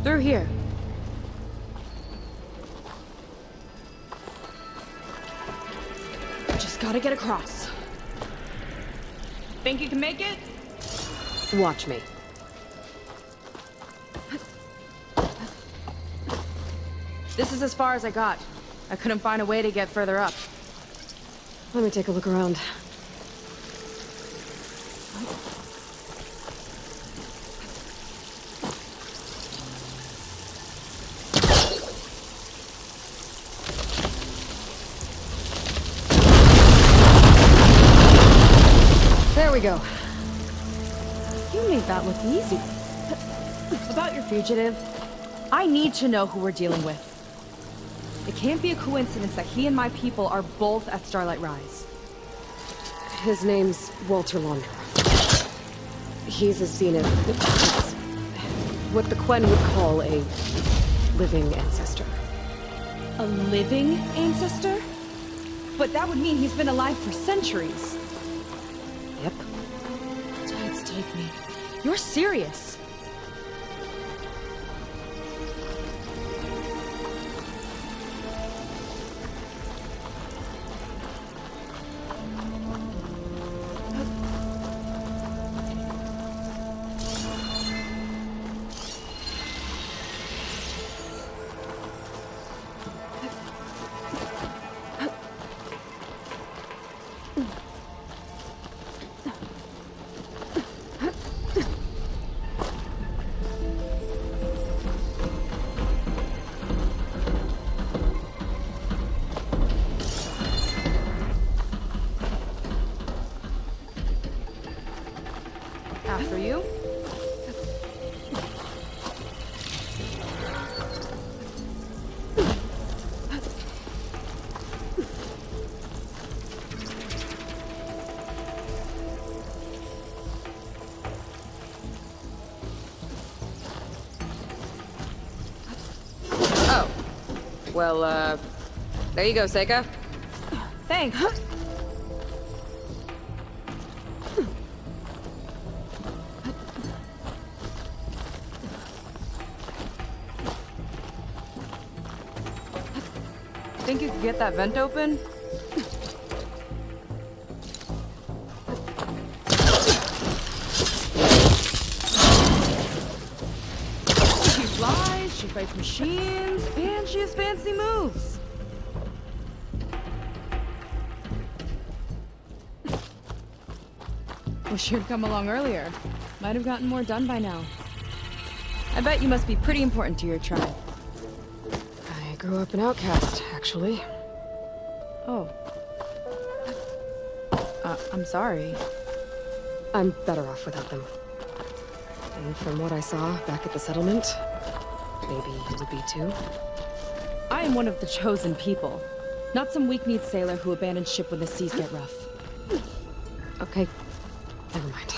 Through here. Just gotta get across. Think you can make it? Watch me. This is as far as I got. I couldn't find a way to get further up. Let me take a look around. There we go. You made that look easy. About your fugitive, I need to know who we're dealing with. It can't be a coincidence that he and my people are both at Starlight Rise. His name's Walter Laundra. He's a Zenith. It's what the Quen would call a living ancestor. A living ancestor? But that would mean he's been alive for centuries. Yep. Tides take me. You're serious. After you. Oh. Well, there you go, Seika. Thanks. Think you could get that vent open? She flies, she fights machines, and she has fancy moves. Wish you'd come along earlier. Might have gotten more done by now. I bet you must be pretty important to your tribe. I grew up an outcast, actually. Oh. I'm sorry. I'm better off without them. And from what I saw back at the settlement, maybe you would be too. I am one of the chosen people. Not some weak-kneed sailor who abandoned ship when the seas get rough. Okay. Never mind.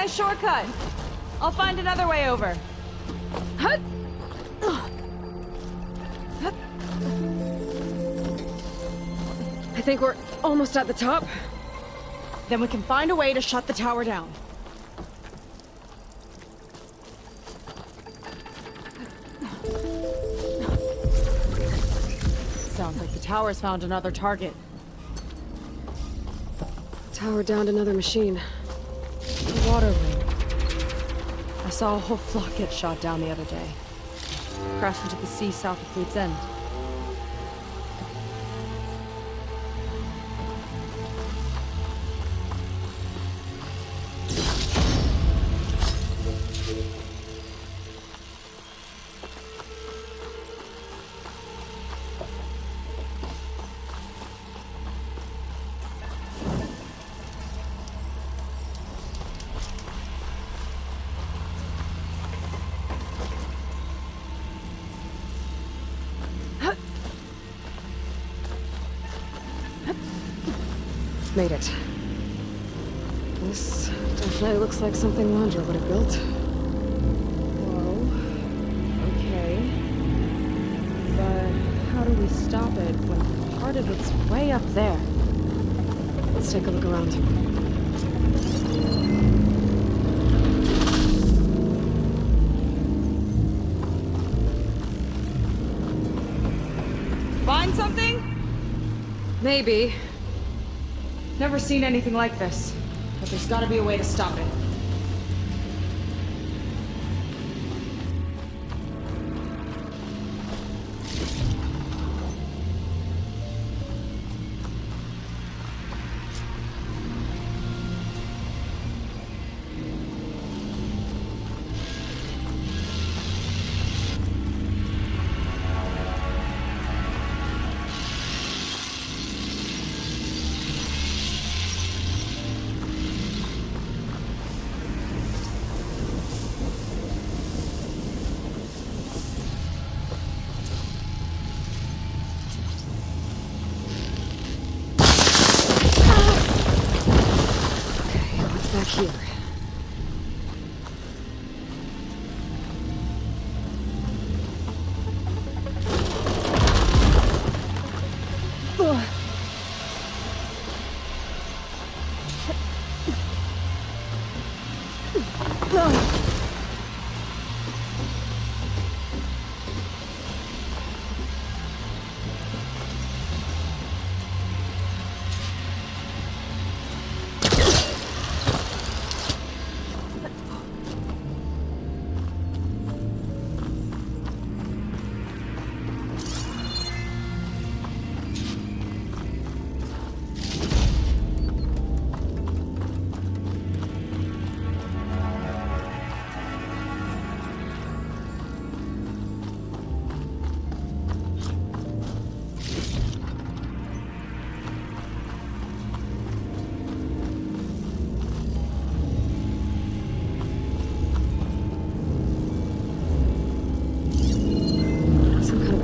nice shortcut. I'll find another way over. Hut. I think we're almost at the top. Then we can find a way to shut the tower down. Sounds like the tower's found another target. Tower downed another machine. The water wing. I saw a whole flock get shot down the other day. Crashed into the sea south of Fleet's End. Made it. This definitely looks like something Wandra would have built. Whoa. Okay. But how do we stop it when part of it's way up there? Let's take a look around. Find something? Maybe. Never seen anything like this, but there's gotta be a way to stop it. Back here.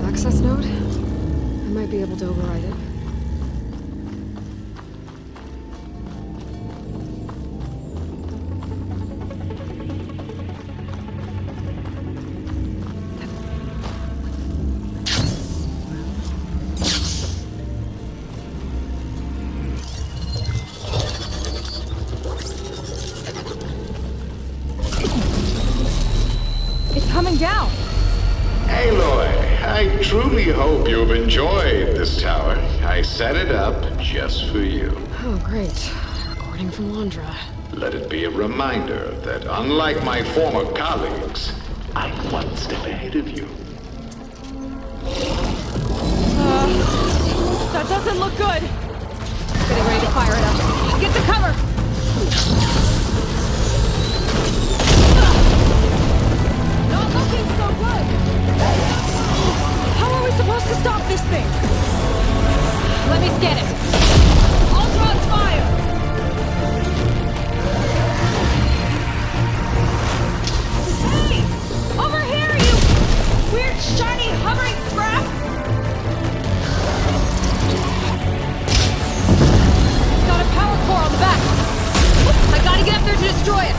Access node? I might be able to override it. It's coming down! Aloy, I truly hope you've enjoyed this tower. I set it up just for you. Oh, great. Recording from Wandra. Let it be a reminder that unlike my former colleagues, I'm one step ahead of you. That doesn't look good. Getting ready to fire it up. Get to cover! Not looking so good. How are we supposed to stop this thing? Let me scan it. Ultron fire! Hey! Over here, you weird, shiny, hovering scrap! Got a power core on the back. I gotta get up there to destroy it.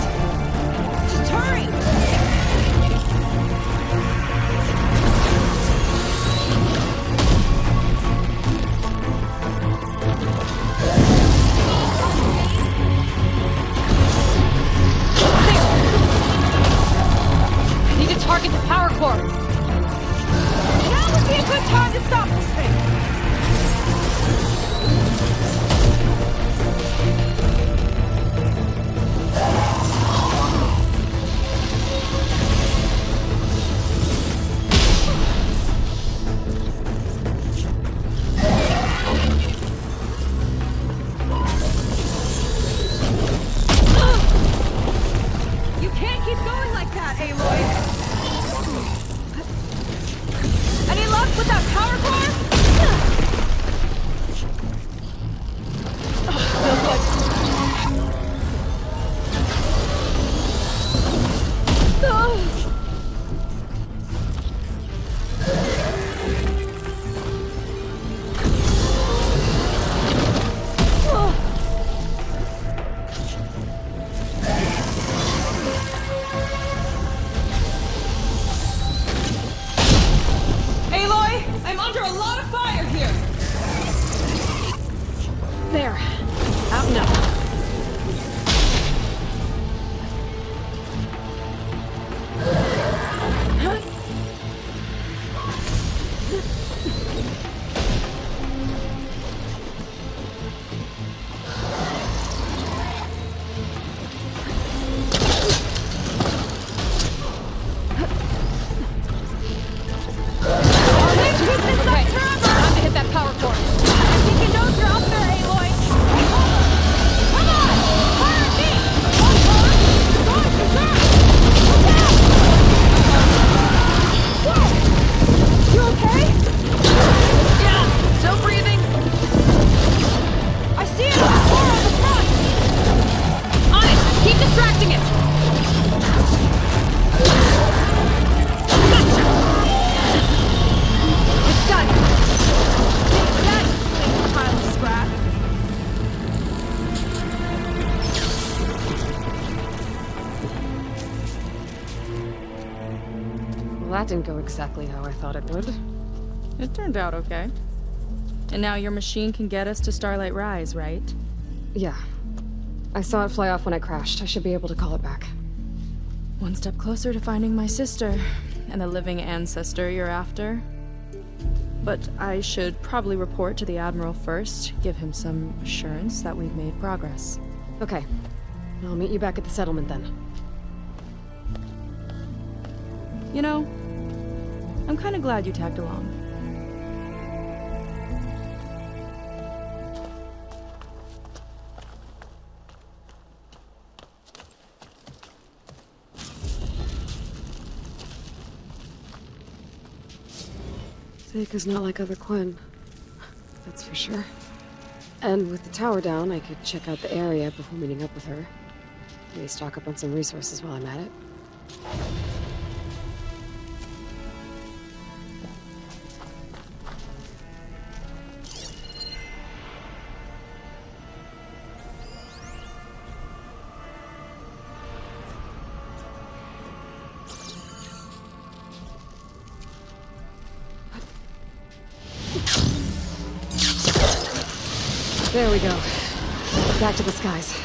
didn't go exactly how I thought it would. It turned out okay. And now your machine can get us to Starlight Rise, right? Yeah. I saw it fly off when I crashed. I should be able to call it back. One step closer to finding my sister, and the living ancestor you're after. But I should probably report to the Admiral first, give him some assurance that we've made progress. Okay. I'll meet you back at the settlement then. You know, I'm kind of glad you tagged along. Seika's not like other Quinn. That's for sure. And with the tower down, I could check out the area before meeting up with her. Maybe stock up on some resources while I'm at it. There we go. Back to the skies.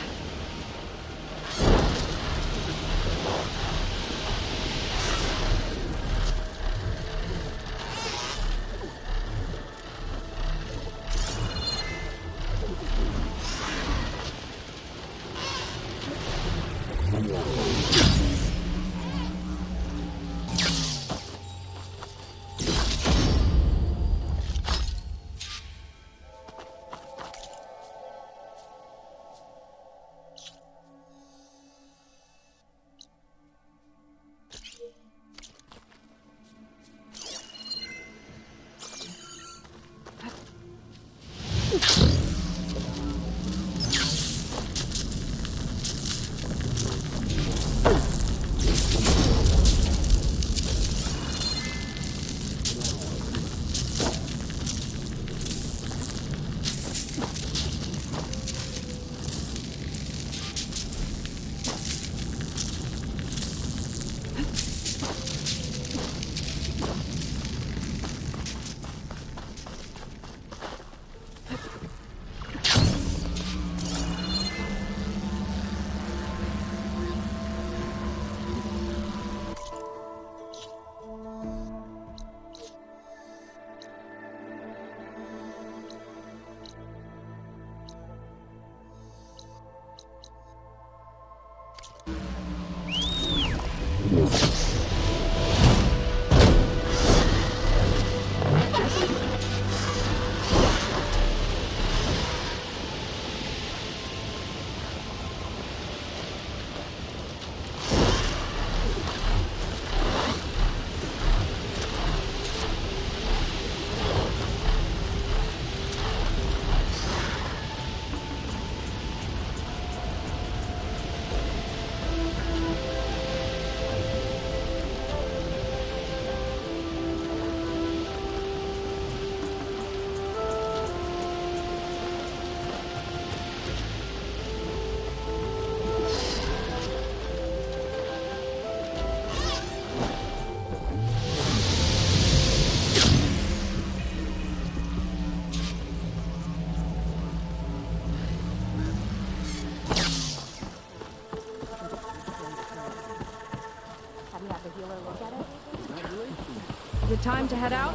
Is it time to head out?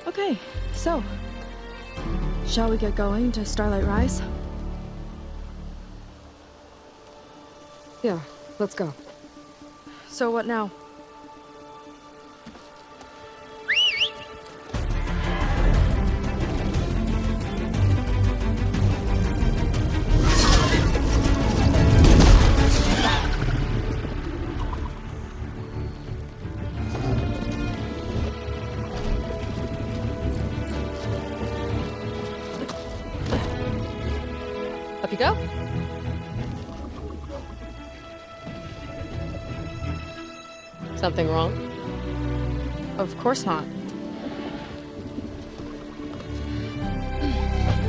Okay, so shall we get going to Starlight Rise? Yeah, let's go. So what now? Up you go. Something wrong? Of course not.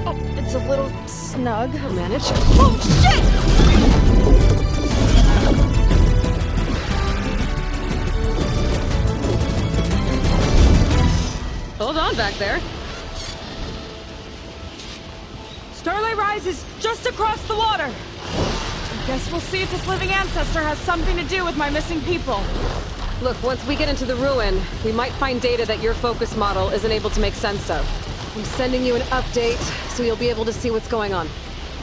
Oh, it's a little snug. I'll manage. Oh, shit! Hold on back there. Starlight Rise is just across the water. I guess we'll see if this living ancestor has something to do with my missing people. Look, once we get into the ruin, we might find data that your focus model isn't able to make sense of. I'm sending you an update, so you'll be able to see what's going on.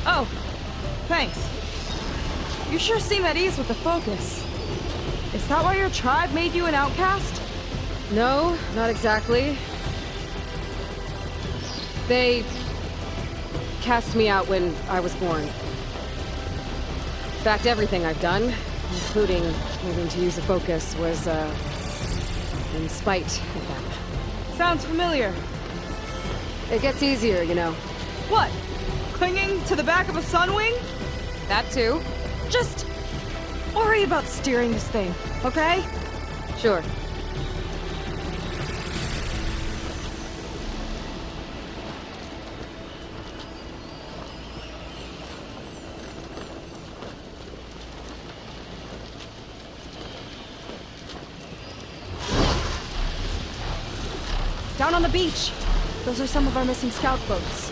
Oh, thanks. You sure seem at ease with the focus. Is that why your tribe made you an outcast? No, not exactly. They cast me out when I was born. In fact, everything I've done, including moving to use the focus, was, in spite of them. Sounds familiar. It gets easier, you know. What? Clinging to the back of a sunwing? That too. Just worry about steering this thing, okay? Sure. Down on the beach. Those are some of our missing scout boats.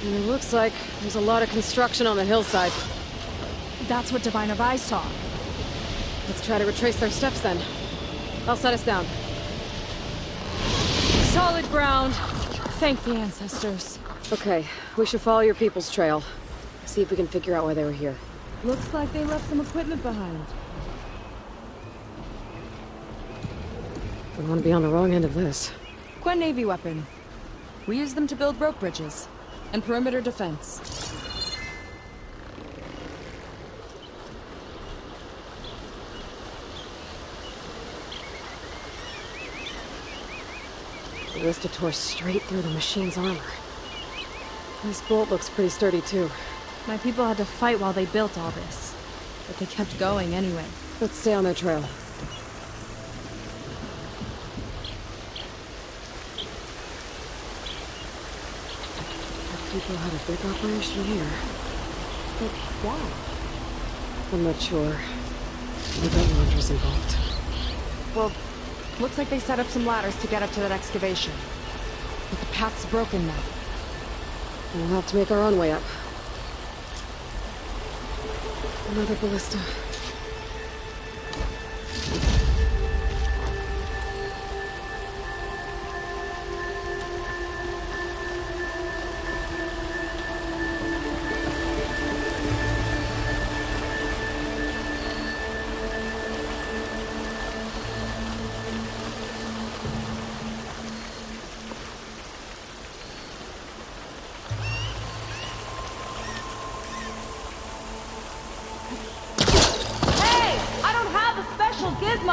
And it looks like there's a lot of construction on the hillside. That's what Diviner Vi saw. Let's try to retrace their steps then. I'll set us down. Solid ground. Thank the ancestors. Okay, we should follow your people's trail. See if we can figure out why they were here. Looks like they left some equipment behind. We want to be on the wrong end of this. Quen Navy weapon. We use them to build rope bridges and perimeter defense. The Ballista tore straight through the machine's armor. This bolt looks pretty sturdy too. My people had to fight while they built all this, but they kept going anyway. Let's stay on their trail. People had a big operation here. But why? I'm not sure. The gun launcher's involved. Well, looks like they set up some ladders to get up to that excavation. But the path's broken now. We'll have to make our own way up. Another ballista.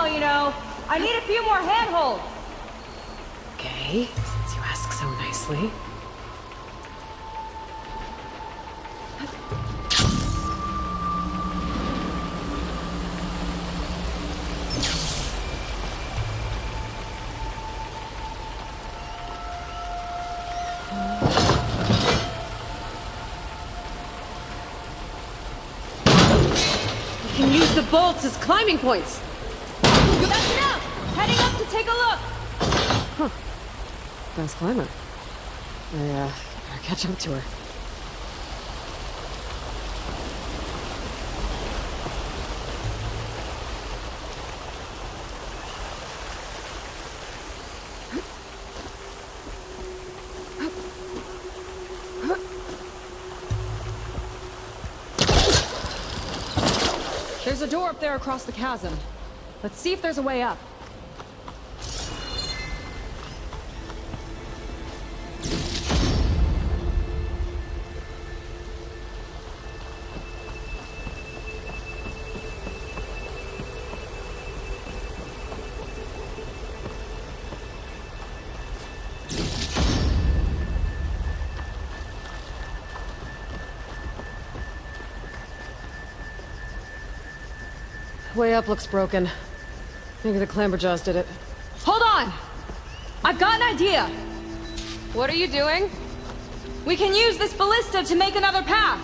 You know, I need a few more handholds. Okay, since you ask so nicely. We can use the bolts as climbing points. That's enough! Heading up to take a look! Huh. Fast climber. I, better catch up to her. There's a door up there across the chasm. Let's see if there's a way up. Way up looks broken. Maybe the clamberjaws did it. Hold on! I've got an idea! What are you doing? We can use this ballista to make another path!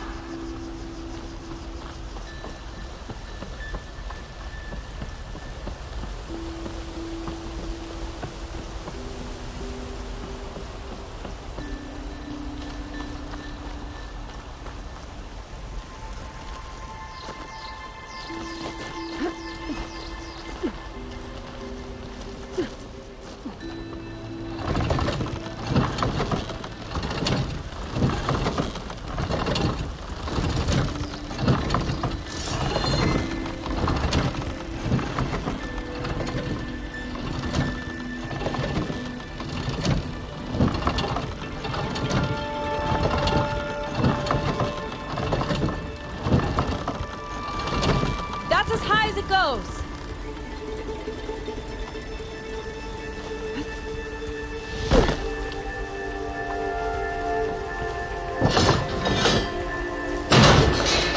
That's as high as it goes!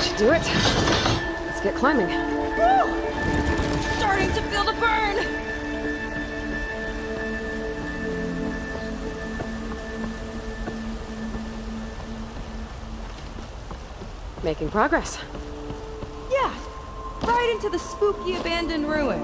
Should do it. Let's get climbing. Woo! Starting to feel the burn! Making progress. Yeah, right into the spooky abandoned ruin.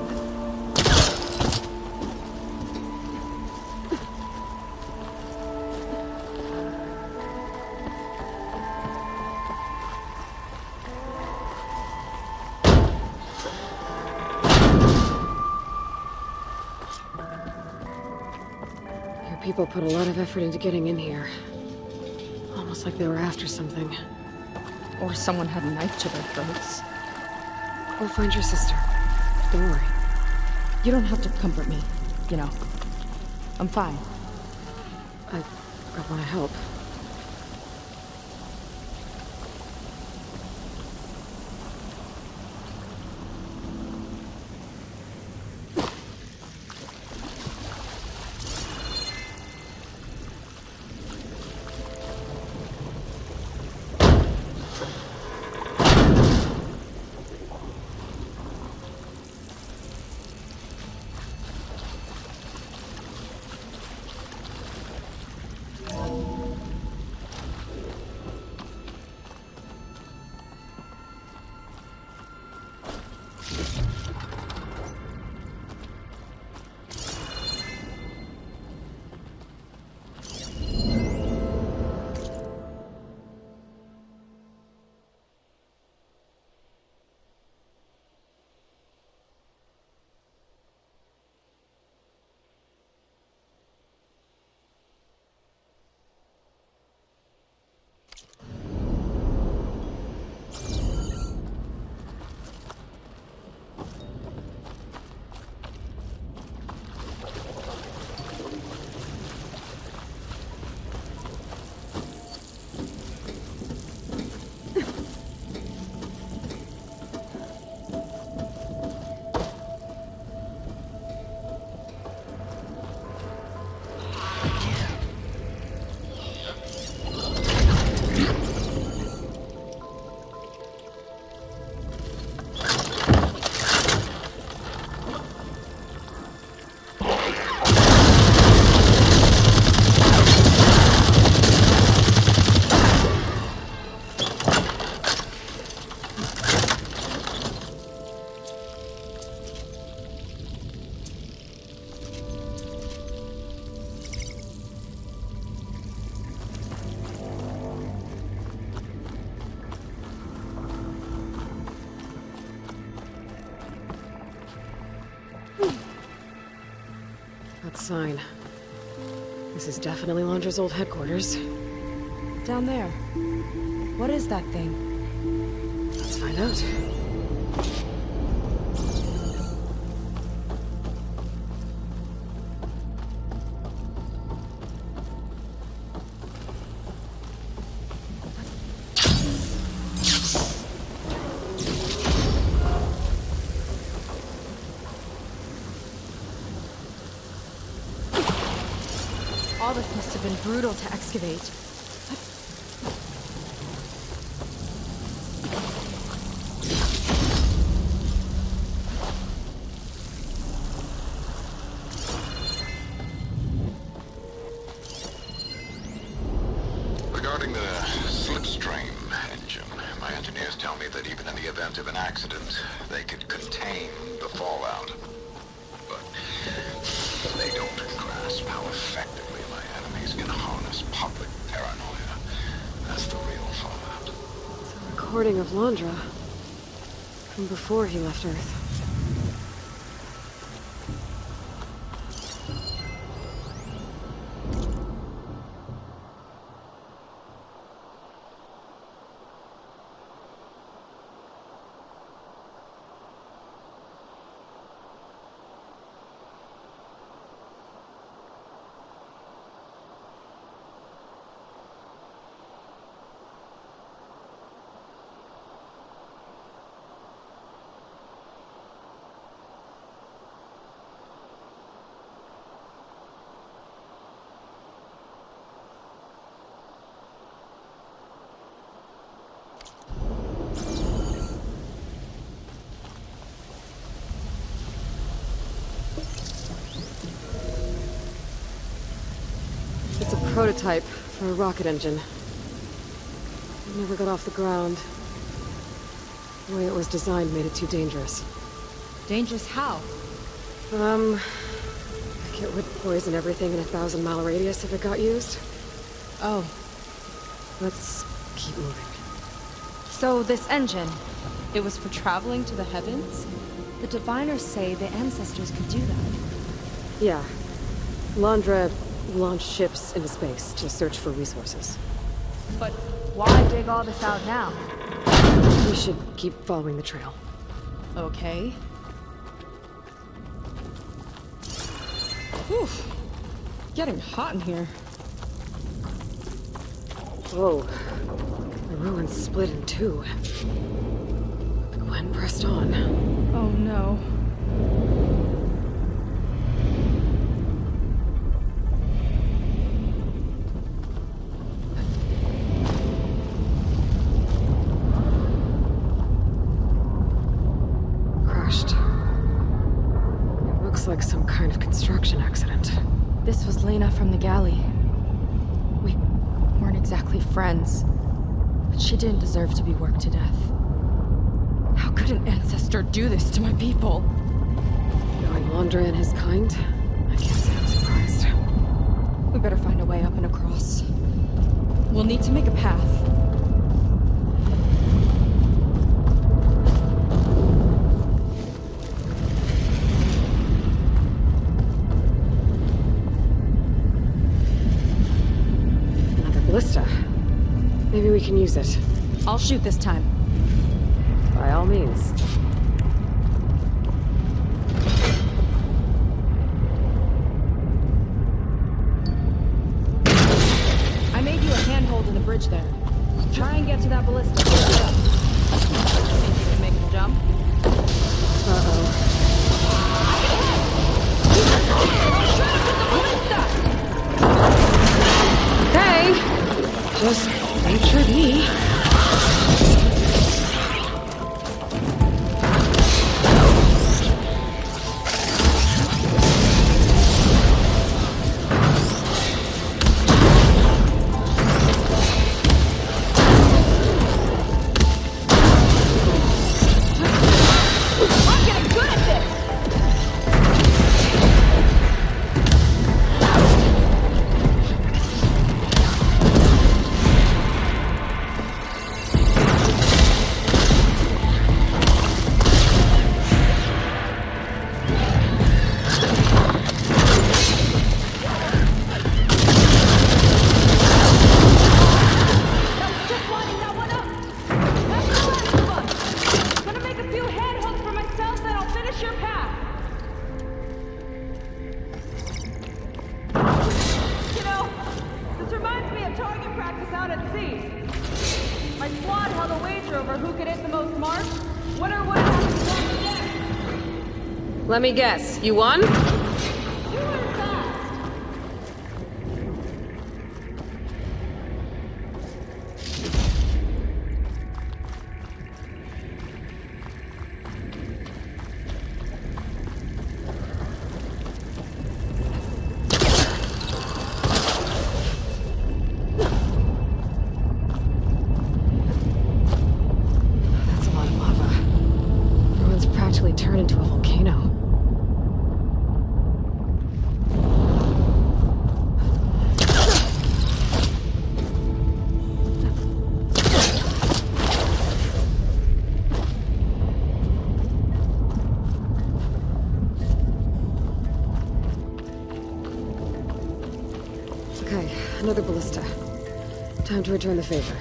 Your people put a lot of effort into getting in here. Almost like they were after something. Or someone had a knife to their throats. We'll find your sister. Don't worry. You don't have to comfort me, you know. I'm fine. I want to help. That sign. This is definitely Londra's old headquarters. Down there. What is that thing? Let's find out. All this must have been brutal to excavate. event of an accident, they could contain the fallout. But they don't grasp how effectively my enemies can harness public paranoia. That's the real fallout. It's a recording of Londra from before he left Earth. It's a prototype for a rocket engine. It never got off the ground. The way it was designed made it too dangerous. Dangerous how? It would poison everything in a 1,000-mile radius if it got used. Oh. Let's keep moving. So this engine, it was for traveling to the heavens? The diviners say the ancestors could do that. Yeah. Londra launched ships into space to search for resources. But why dig all this out now? We should keep following the trail. Okay. Whew. Getting hot in here. Whoa. The ruins split in two. Gwen pressed on. Oh no. Crashed. It looks like some kind of construction accident. This was Lena from the galley. We weren't exactly friends, but she didn't deserve to be worked to death. How could an ancestor do this to my people? Knowing Londra and his kind, I can't say I'm surprised. We better find a way up and across. We'll need to make a path. Ballista. Maybe we can use it. I'll shoot this time. By all means. I made you a handhold in the bridge there. Try and get to that ballista. Think you can make it jump? Uh-oh. Okay. Just HRD. Let me guess, you won? That's a lot of lava. volcano. Okay, another ballista. Time to return the favor.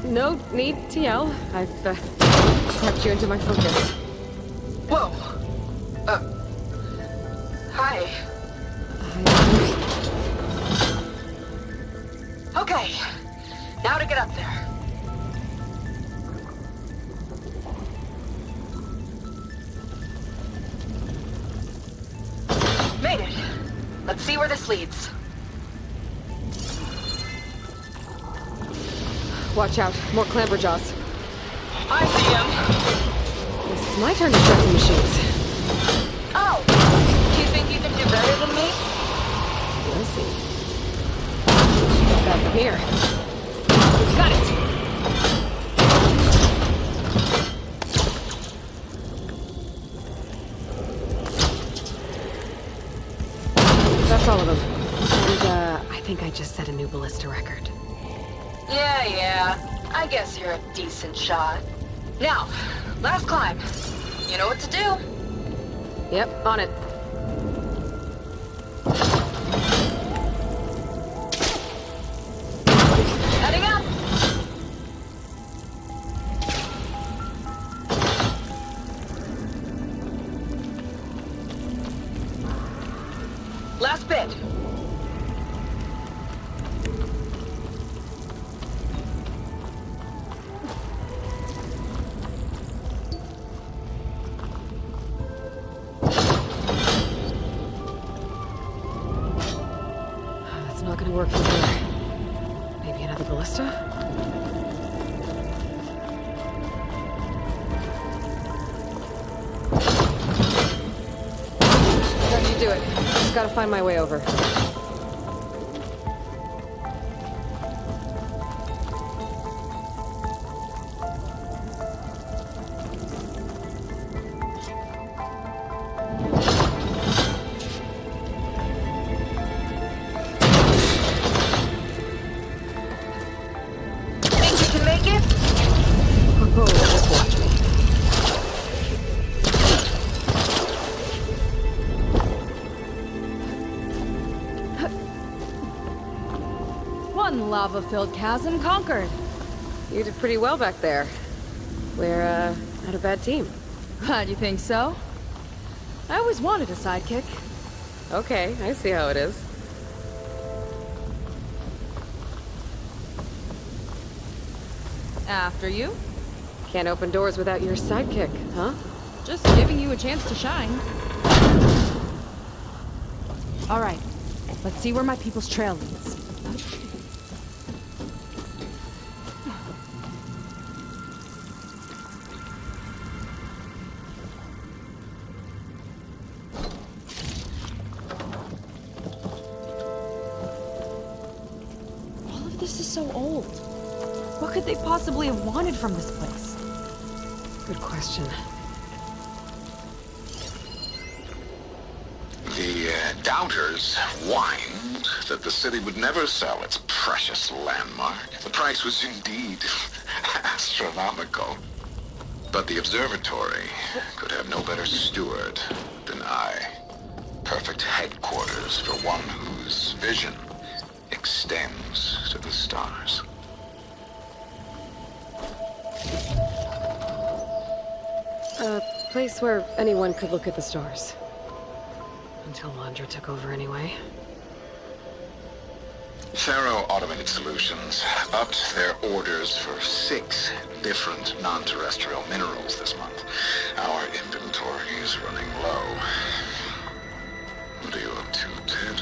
No need to yell. I've tucked you into my focus. Whoa. Hi. Okay. Now to get up there. Made it. Let's see where this leads. Watch out. More clamberjaws. I see him. Guess it's my turn to shred some machines. Oh! Do you think you can do better than me? We'll see. Not bad from here. Got it! That's all of them. And, I think I just set a new ballista record. Yeah. I guess you're a decent shot. Now, last climb. You know what to do. Yep, on it. Heading up. Last bit. That's not gonna work from here. Maybe another ballista? How'd you do it? Just gotta find my way over. Think you can make it? Oh, just watch me. One lava-filled chasm conquered. You did pretty well back there. We're, not a bad team. Glad you think so. I always wanted a sidekick. Okay, I see how it is. After you. Can't open doors without your sidekick, huh? Just giving you a chance to shine. All right, let's see where my people's trail leads. All of this is so old. What could they possibly have wanted from this place? Good question. The doubters whined that the city would never sell its precious landmark. The price was indeed astronomical. But the observatory could have no better steward than I. Perfect headquarters for one whose vision extends to the stars. A place where anyone could look at the stars. Until Landra took over anyway. Faro Automated Solutions upped their orders for 6 different non-terrestrial minerals this month. Our inventory is running low. What are you up to, Ted?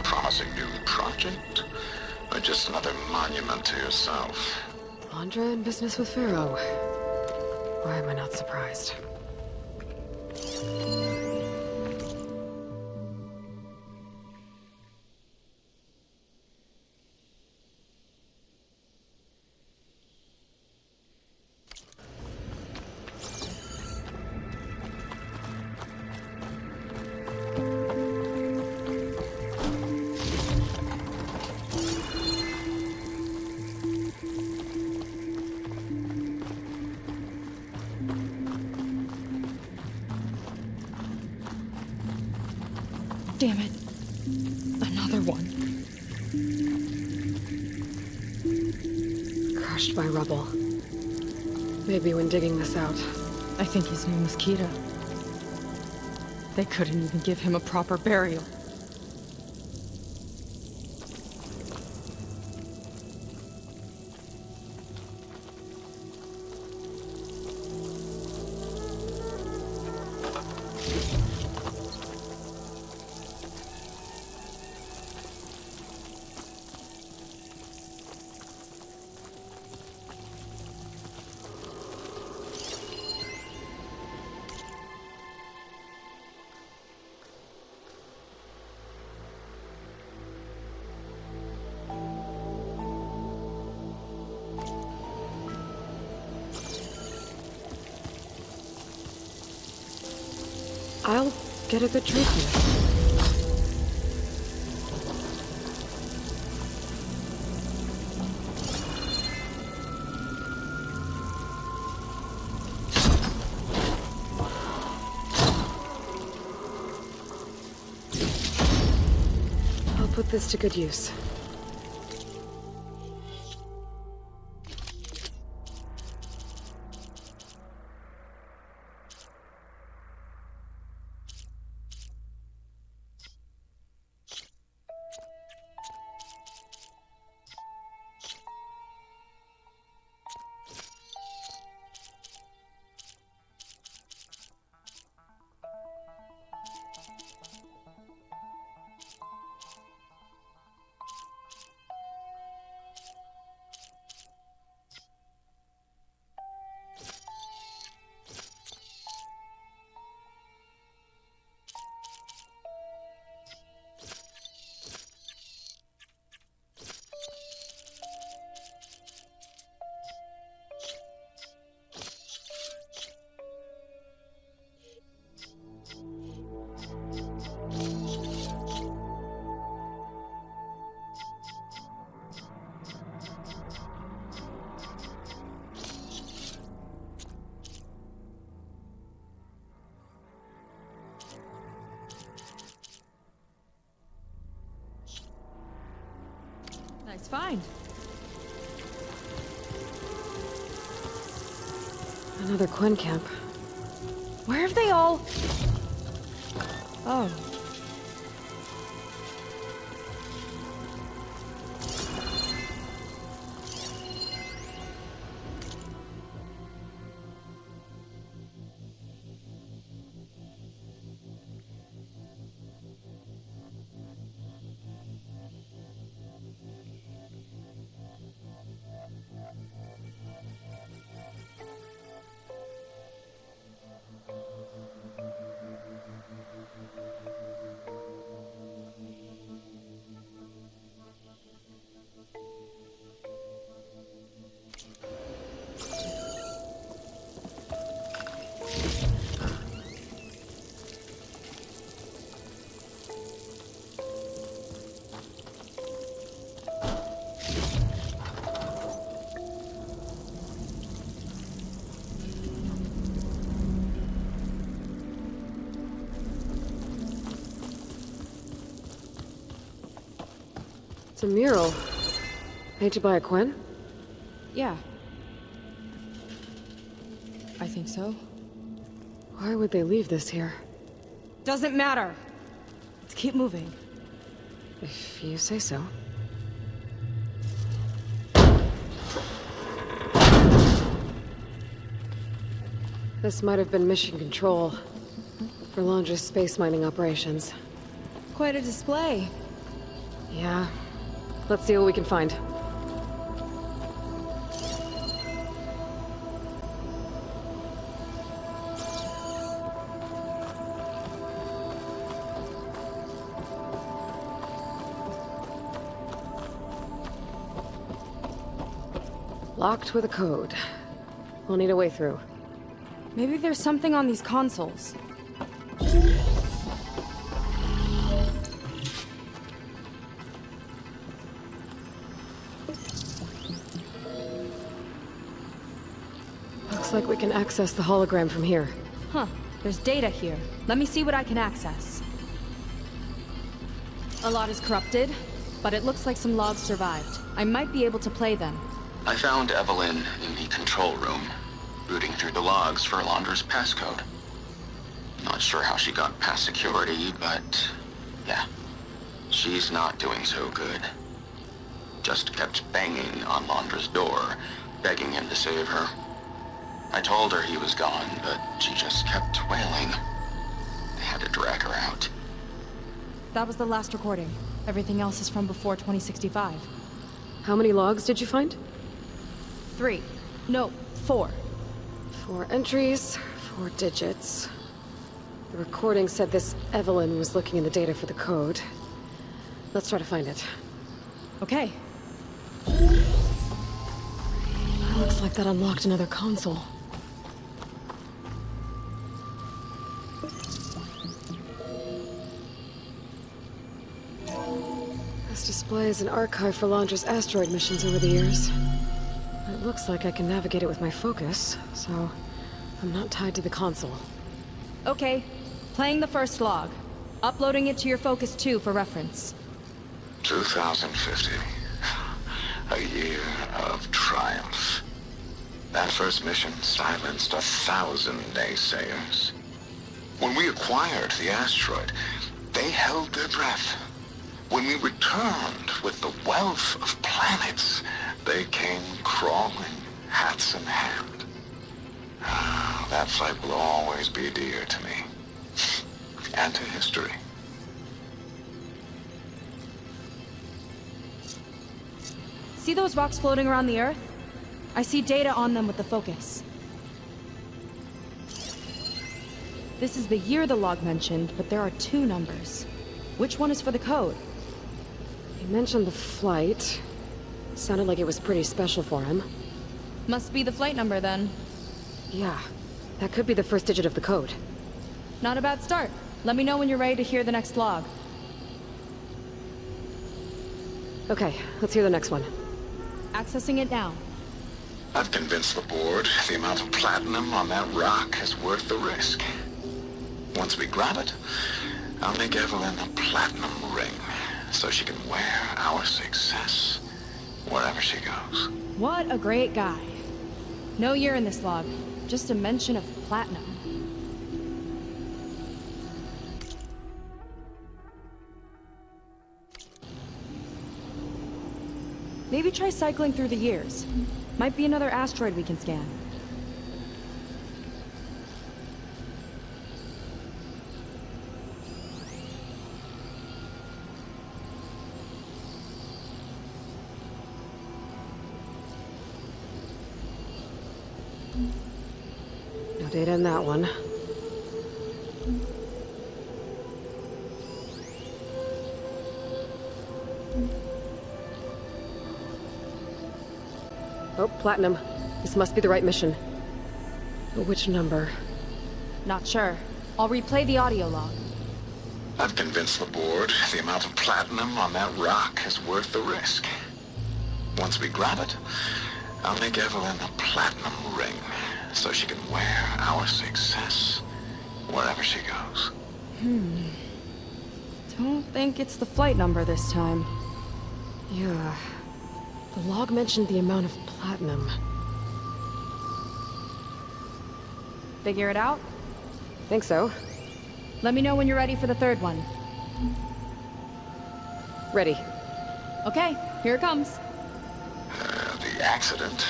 Promising new project? Or just another monument to yourself? Landra in business with Faro. Why am I not surprised? Damn it. Another one. Crushed by rubble. Maybe when digging this out. I think his name was Kira. They couldn't even give him a proper burial. I'll get a good drink here. I'll put this to good use. Nice find. Another Quen camp. Where have they all... Oh. It's a mural. Painted by a Quen? Yeah. I think so. Why would they leave this here? Doesn't matter. Let's keep moving. If you say so. This might have been mission control for Landra's space mining operations. Quite a display. Yeah. Let's see what we can find. Locked with a code. We'll need a way through. Maybe there's something on these consoles. Looks like we can access the hologram from here. Huh. There's data here. Let me see what I can access. A lot is corrupted, but it looks like some logs survived. I might be able to play them. I found Evelyn in the control room, rooting through the logs for Alondra's passcode. Not sure how she got past security, but yeah, she's not doing so good. Just kept banging on Alondra's door, begging him to save her. I told her he was gone, but she just kept wailing. I had to drag her out. That was the last recording. Everything else is from before 2065. How many logs did you find? 3. No, 4. 4 entries, 4 digits. The recording said this Evelyn was looking in the data for the code. Let's try to find it. Okay. Looks like that unlocked another console. This displays an archive for Alondra's asteroid missions over the years. It looks like I can navigate it with my focus, so I'm not tied to the console. Okay. Playing the first log. Uploading it to your Focus 2 for reference. 2050. A year of triumph. That first mission silenced 1,000 naysayers. When we acquired the asteroid, they held their breath. When we returned with the wealth of planets, they came crawling, hats in hand. That fight will always be dear to me. And to history. See those rocks floating around the Earth? I see data on them with the focus. This is the year the log mentioned, but there are 2 numbers. Which one is for the code? He mentioned the flight. Sounded like it was pretty special for him. Must be the flight number, then. Yeah, that could be the first digit of the code. Not a bad start. Let me know when you're ready to hear the next log. Okay, let's hear the next one. Accessing it now. I've convinced the board the amount of platinum on that rock is worth the risk. Once we grab it, I'll make Evelyn a platinum ring, so she can wear our success wherever she goes. What a great guy. No year in this log, just a mention of platinum. Maybe try cycling through the years. Might be another asteroid we can scan. No data in that one. Oh, platinum. This must be the right mission. But which number? Not sure. I'll replay the audio log. I've convinced the board the amount of platinum on that rock is worth the risk. Once we grab it, I'll make Evelyn a platinum ring, so she can wear our success wherever she goes. Don't think it's the flight number this time. Yeah. The log mentioned the amount of platinum. Figure it out? Think so. Let me know when you're ready for the third one. Ready. Okay, here it comes. The accident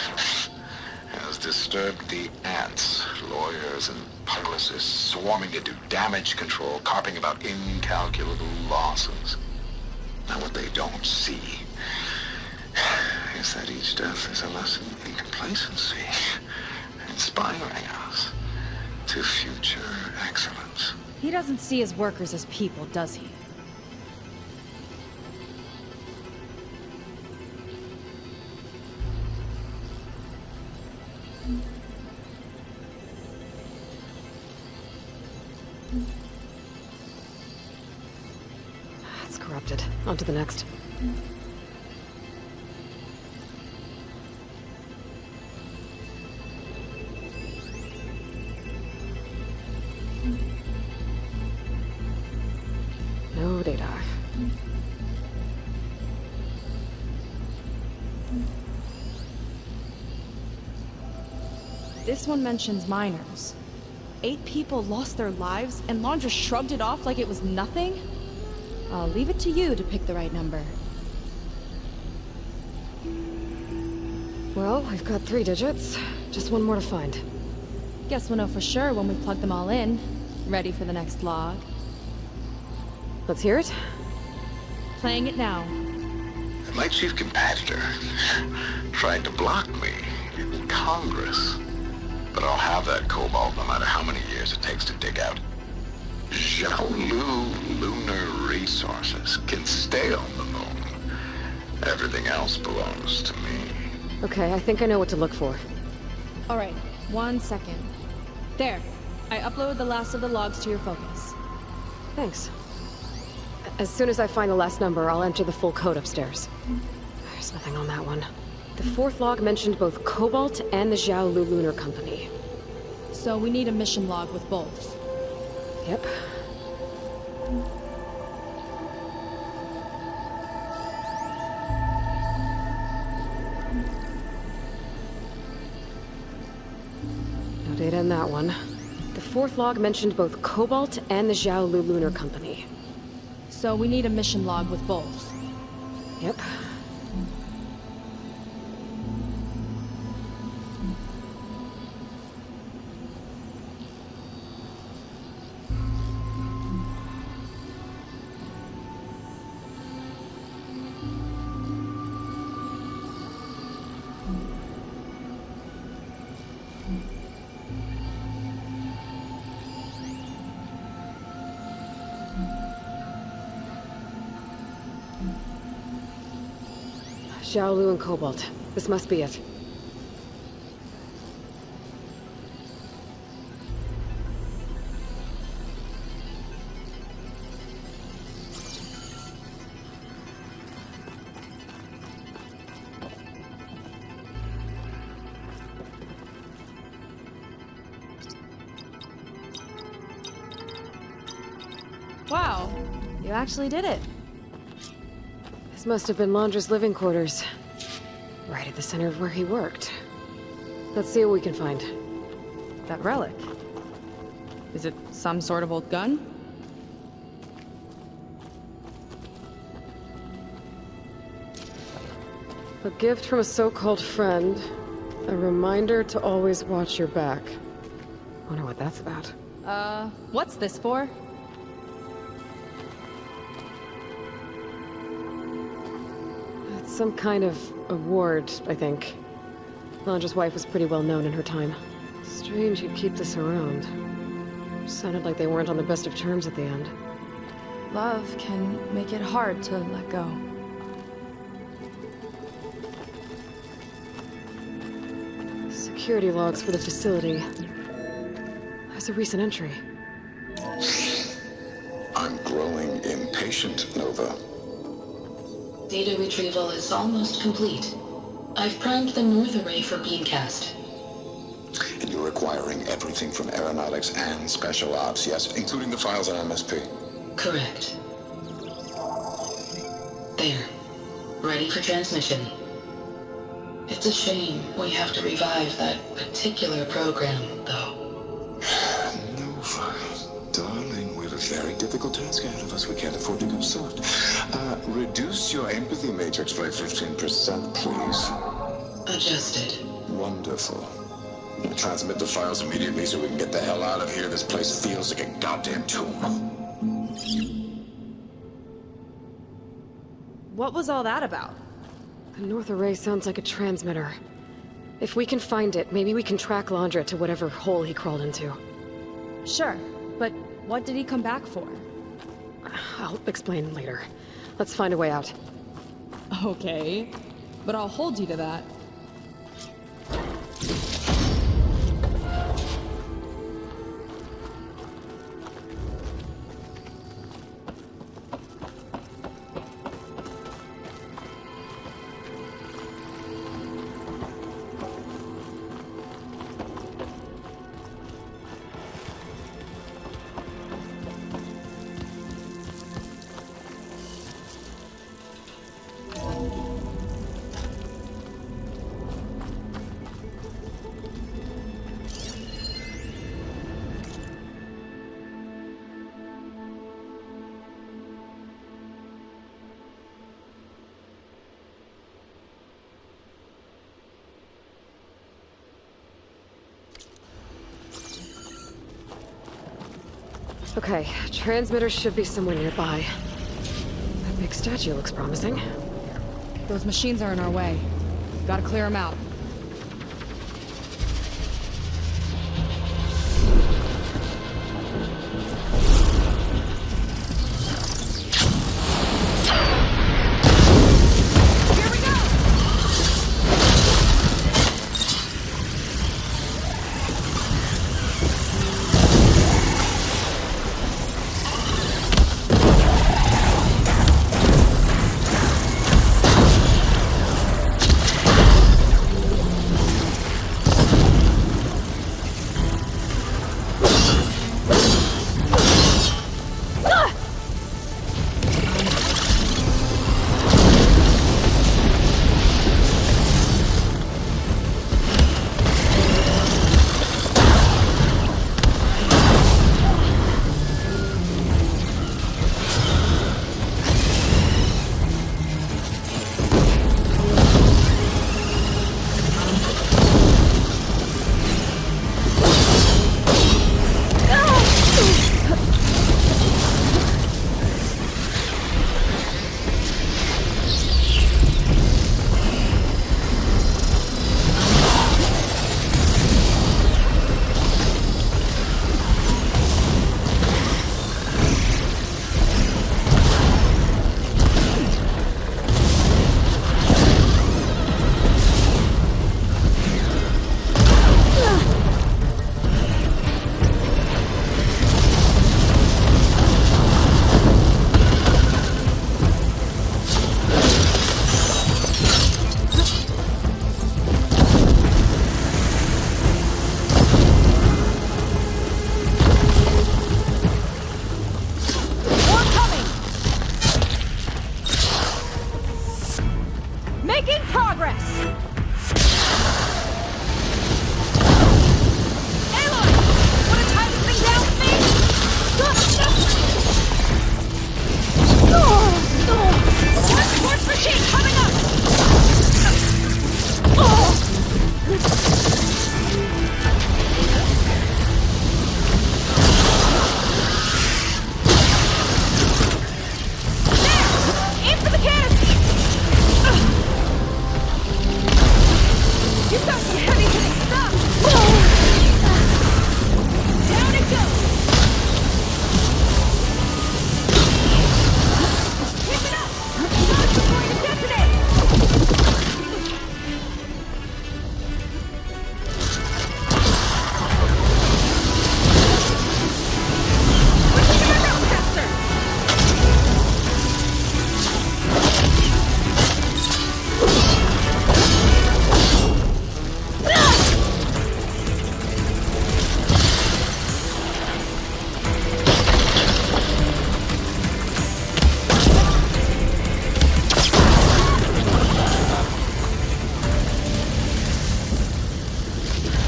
has disturbed the ants, lawyers and publicists swarming to do damage control, carping about incalculable losses. Now what they don't see is that each death is a lesson in complacency, inspiring us to future excellence. He doesn't see his workers as people, does he? It's corrupted. On to the next. No data. This one mentions miners. 8 people lost their lives, and Lon just shrugged it off like it was nothing? I'll leave it to you to pick the right number. Well, I've got 3 digits. Just one more to find. Guess we'll know for sure when we plug them all in. Ready for the next log. Let's hear it. Playing it now. My chief competitor tried to block me in Congress. But I'll have that cobalt no matter how many years it takes to dig out. Xiaolu lunar resources can stay on the moon. Everything else belongs to me. Okay, I think I know what to look for. Alright, 1 second. There. I uploaded the last of the logs to your focus. Thanks. As soon as I find the last number, I'll enter the full code upstairs. There's nothing on that one. The 4th log mentioned both Cobalt and the Xiaolu Lunar Company. So we need a mission log with both. Yep. No data in that one. The 4th log mentioned both Cobalt and the Xiaolu Lunar Company. So we need a mission log with both. Yep. Xiaolu and Cobalt. This must be it. Wow, you actually did it. This must have been Londra's living quarters. Right at the center of where he worked. Let's see what we can find. That relic. Is it some sort of old gun? A gift from a so-called friend. A reminder to always watch your back. Wonder what that's about. What's this for? It's some kind of award, I think. Londra's wife was pretty well known in her time. Strange you'd keep this around. Sounded like they weren't on the best of terms at the end. Love can make it hard to let go. Security logs for the facility. There's a recent entry. I'm growing impatient, Nova. Data retrieval is almost complete. I've primed the north array for beamcast. And you're acquiring everything from aeronautics and special ops, yes, including the files on MSP. Correct. There. Ready for transmission. It's a shame we have to revive that particular program, though. Nova, darling, we have a very difficult task ahead of us. We can't afford to go soft. Reduce your empathy matrix by 15%, please. Adjusted. Wonderful. Transmit the files immediately so we can get the hell out of here. This place feels like a goddamn tomb. What was all that about? The north array sounds like a transmitter. If we can find it, maybe we can track Londra to whatever hole he crawled into. Sure, but what did he come back for? I'll explain later. Let's find a way out. Okay, but I'll hold you to that. Okay, transmitter should be somewhere nearby. That big statue looks promising. Those machines are in our way. Gotta clear them out. Making progress! Aloy! Wanna tie this thing down with me? Force machine coming up! There! Aim for the canister! You've got some heavy-hitting stuff! Down it goes! Keep it up! Shots are going to detonate! Switching to my route caster!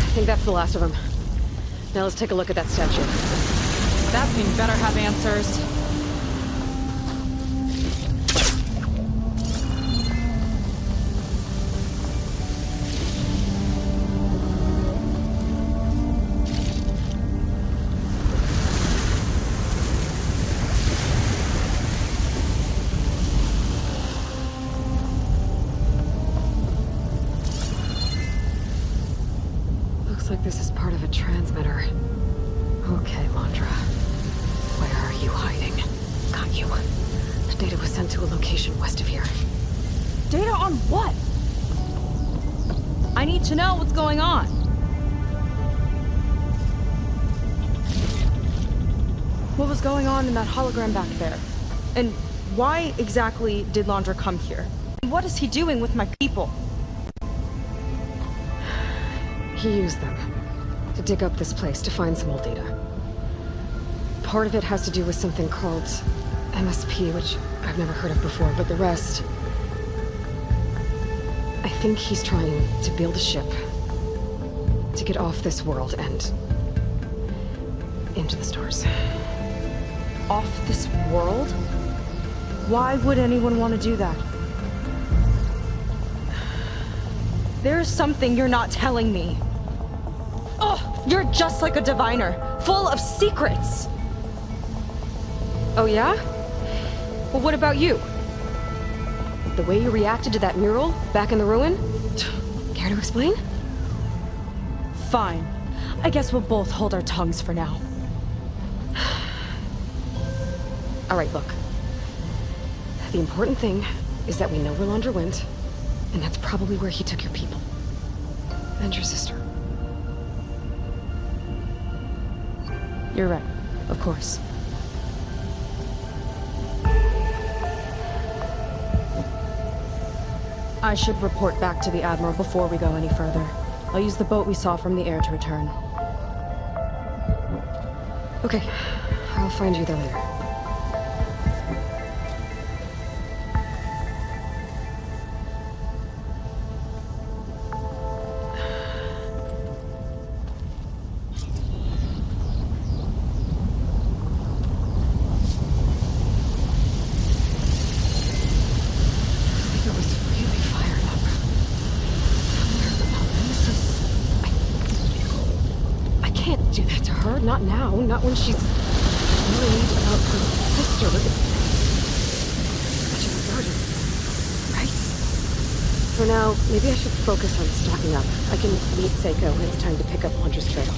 I think that's the last of them. Now let's take a look at that statue. That thing better have answers. Looks like this is part of a transmitter. Okay, Landra. Where are you hiding? Got you. The data was sent to a location west of here. Data on what? I need to know what's going on. What was going on in that hologram back there? And why exactly did Landra come here? And what is he doing with my people? He used them to dig up this place to find some old data. Part of it has to do with something called MSP, which I've never heard of before, but the rest... I think he's trying to build a ship to get off this world and into the stars. Off this world? Why would anyone want to do that? There's something you're not telling me. Oh, you're just like a diviner, full of secrets. Oh yeah? Well, what about you? The way you reacted to that mural back in the ruin? Care to explain? Fine. I guess we'll both hold our tongues for now. All right, look. The important thing is that we know where Laundra went, and that's probably where he took your people. And your sister. You're right. Of course. I should report back to the Admiral before we go any further. I'll use the boat we saw from the air to return. Okay. I'll find you there later. Not now, not when she's worried about her sister. Such a burden, right? For now, maybe I should focus on stocking up. I can meet Seiko when it's time to pick up Laundra's trail.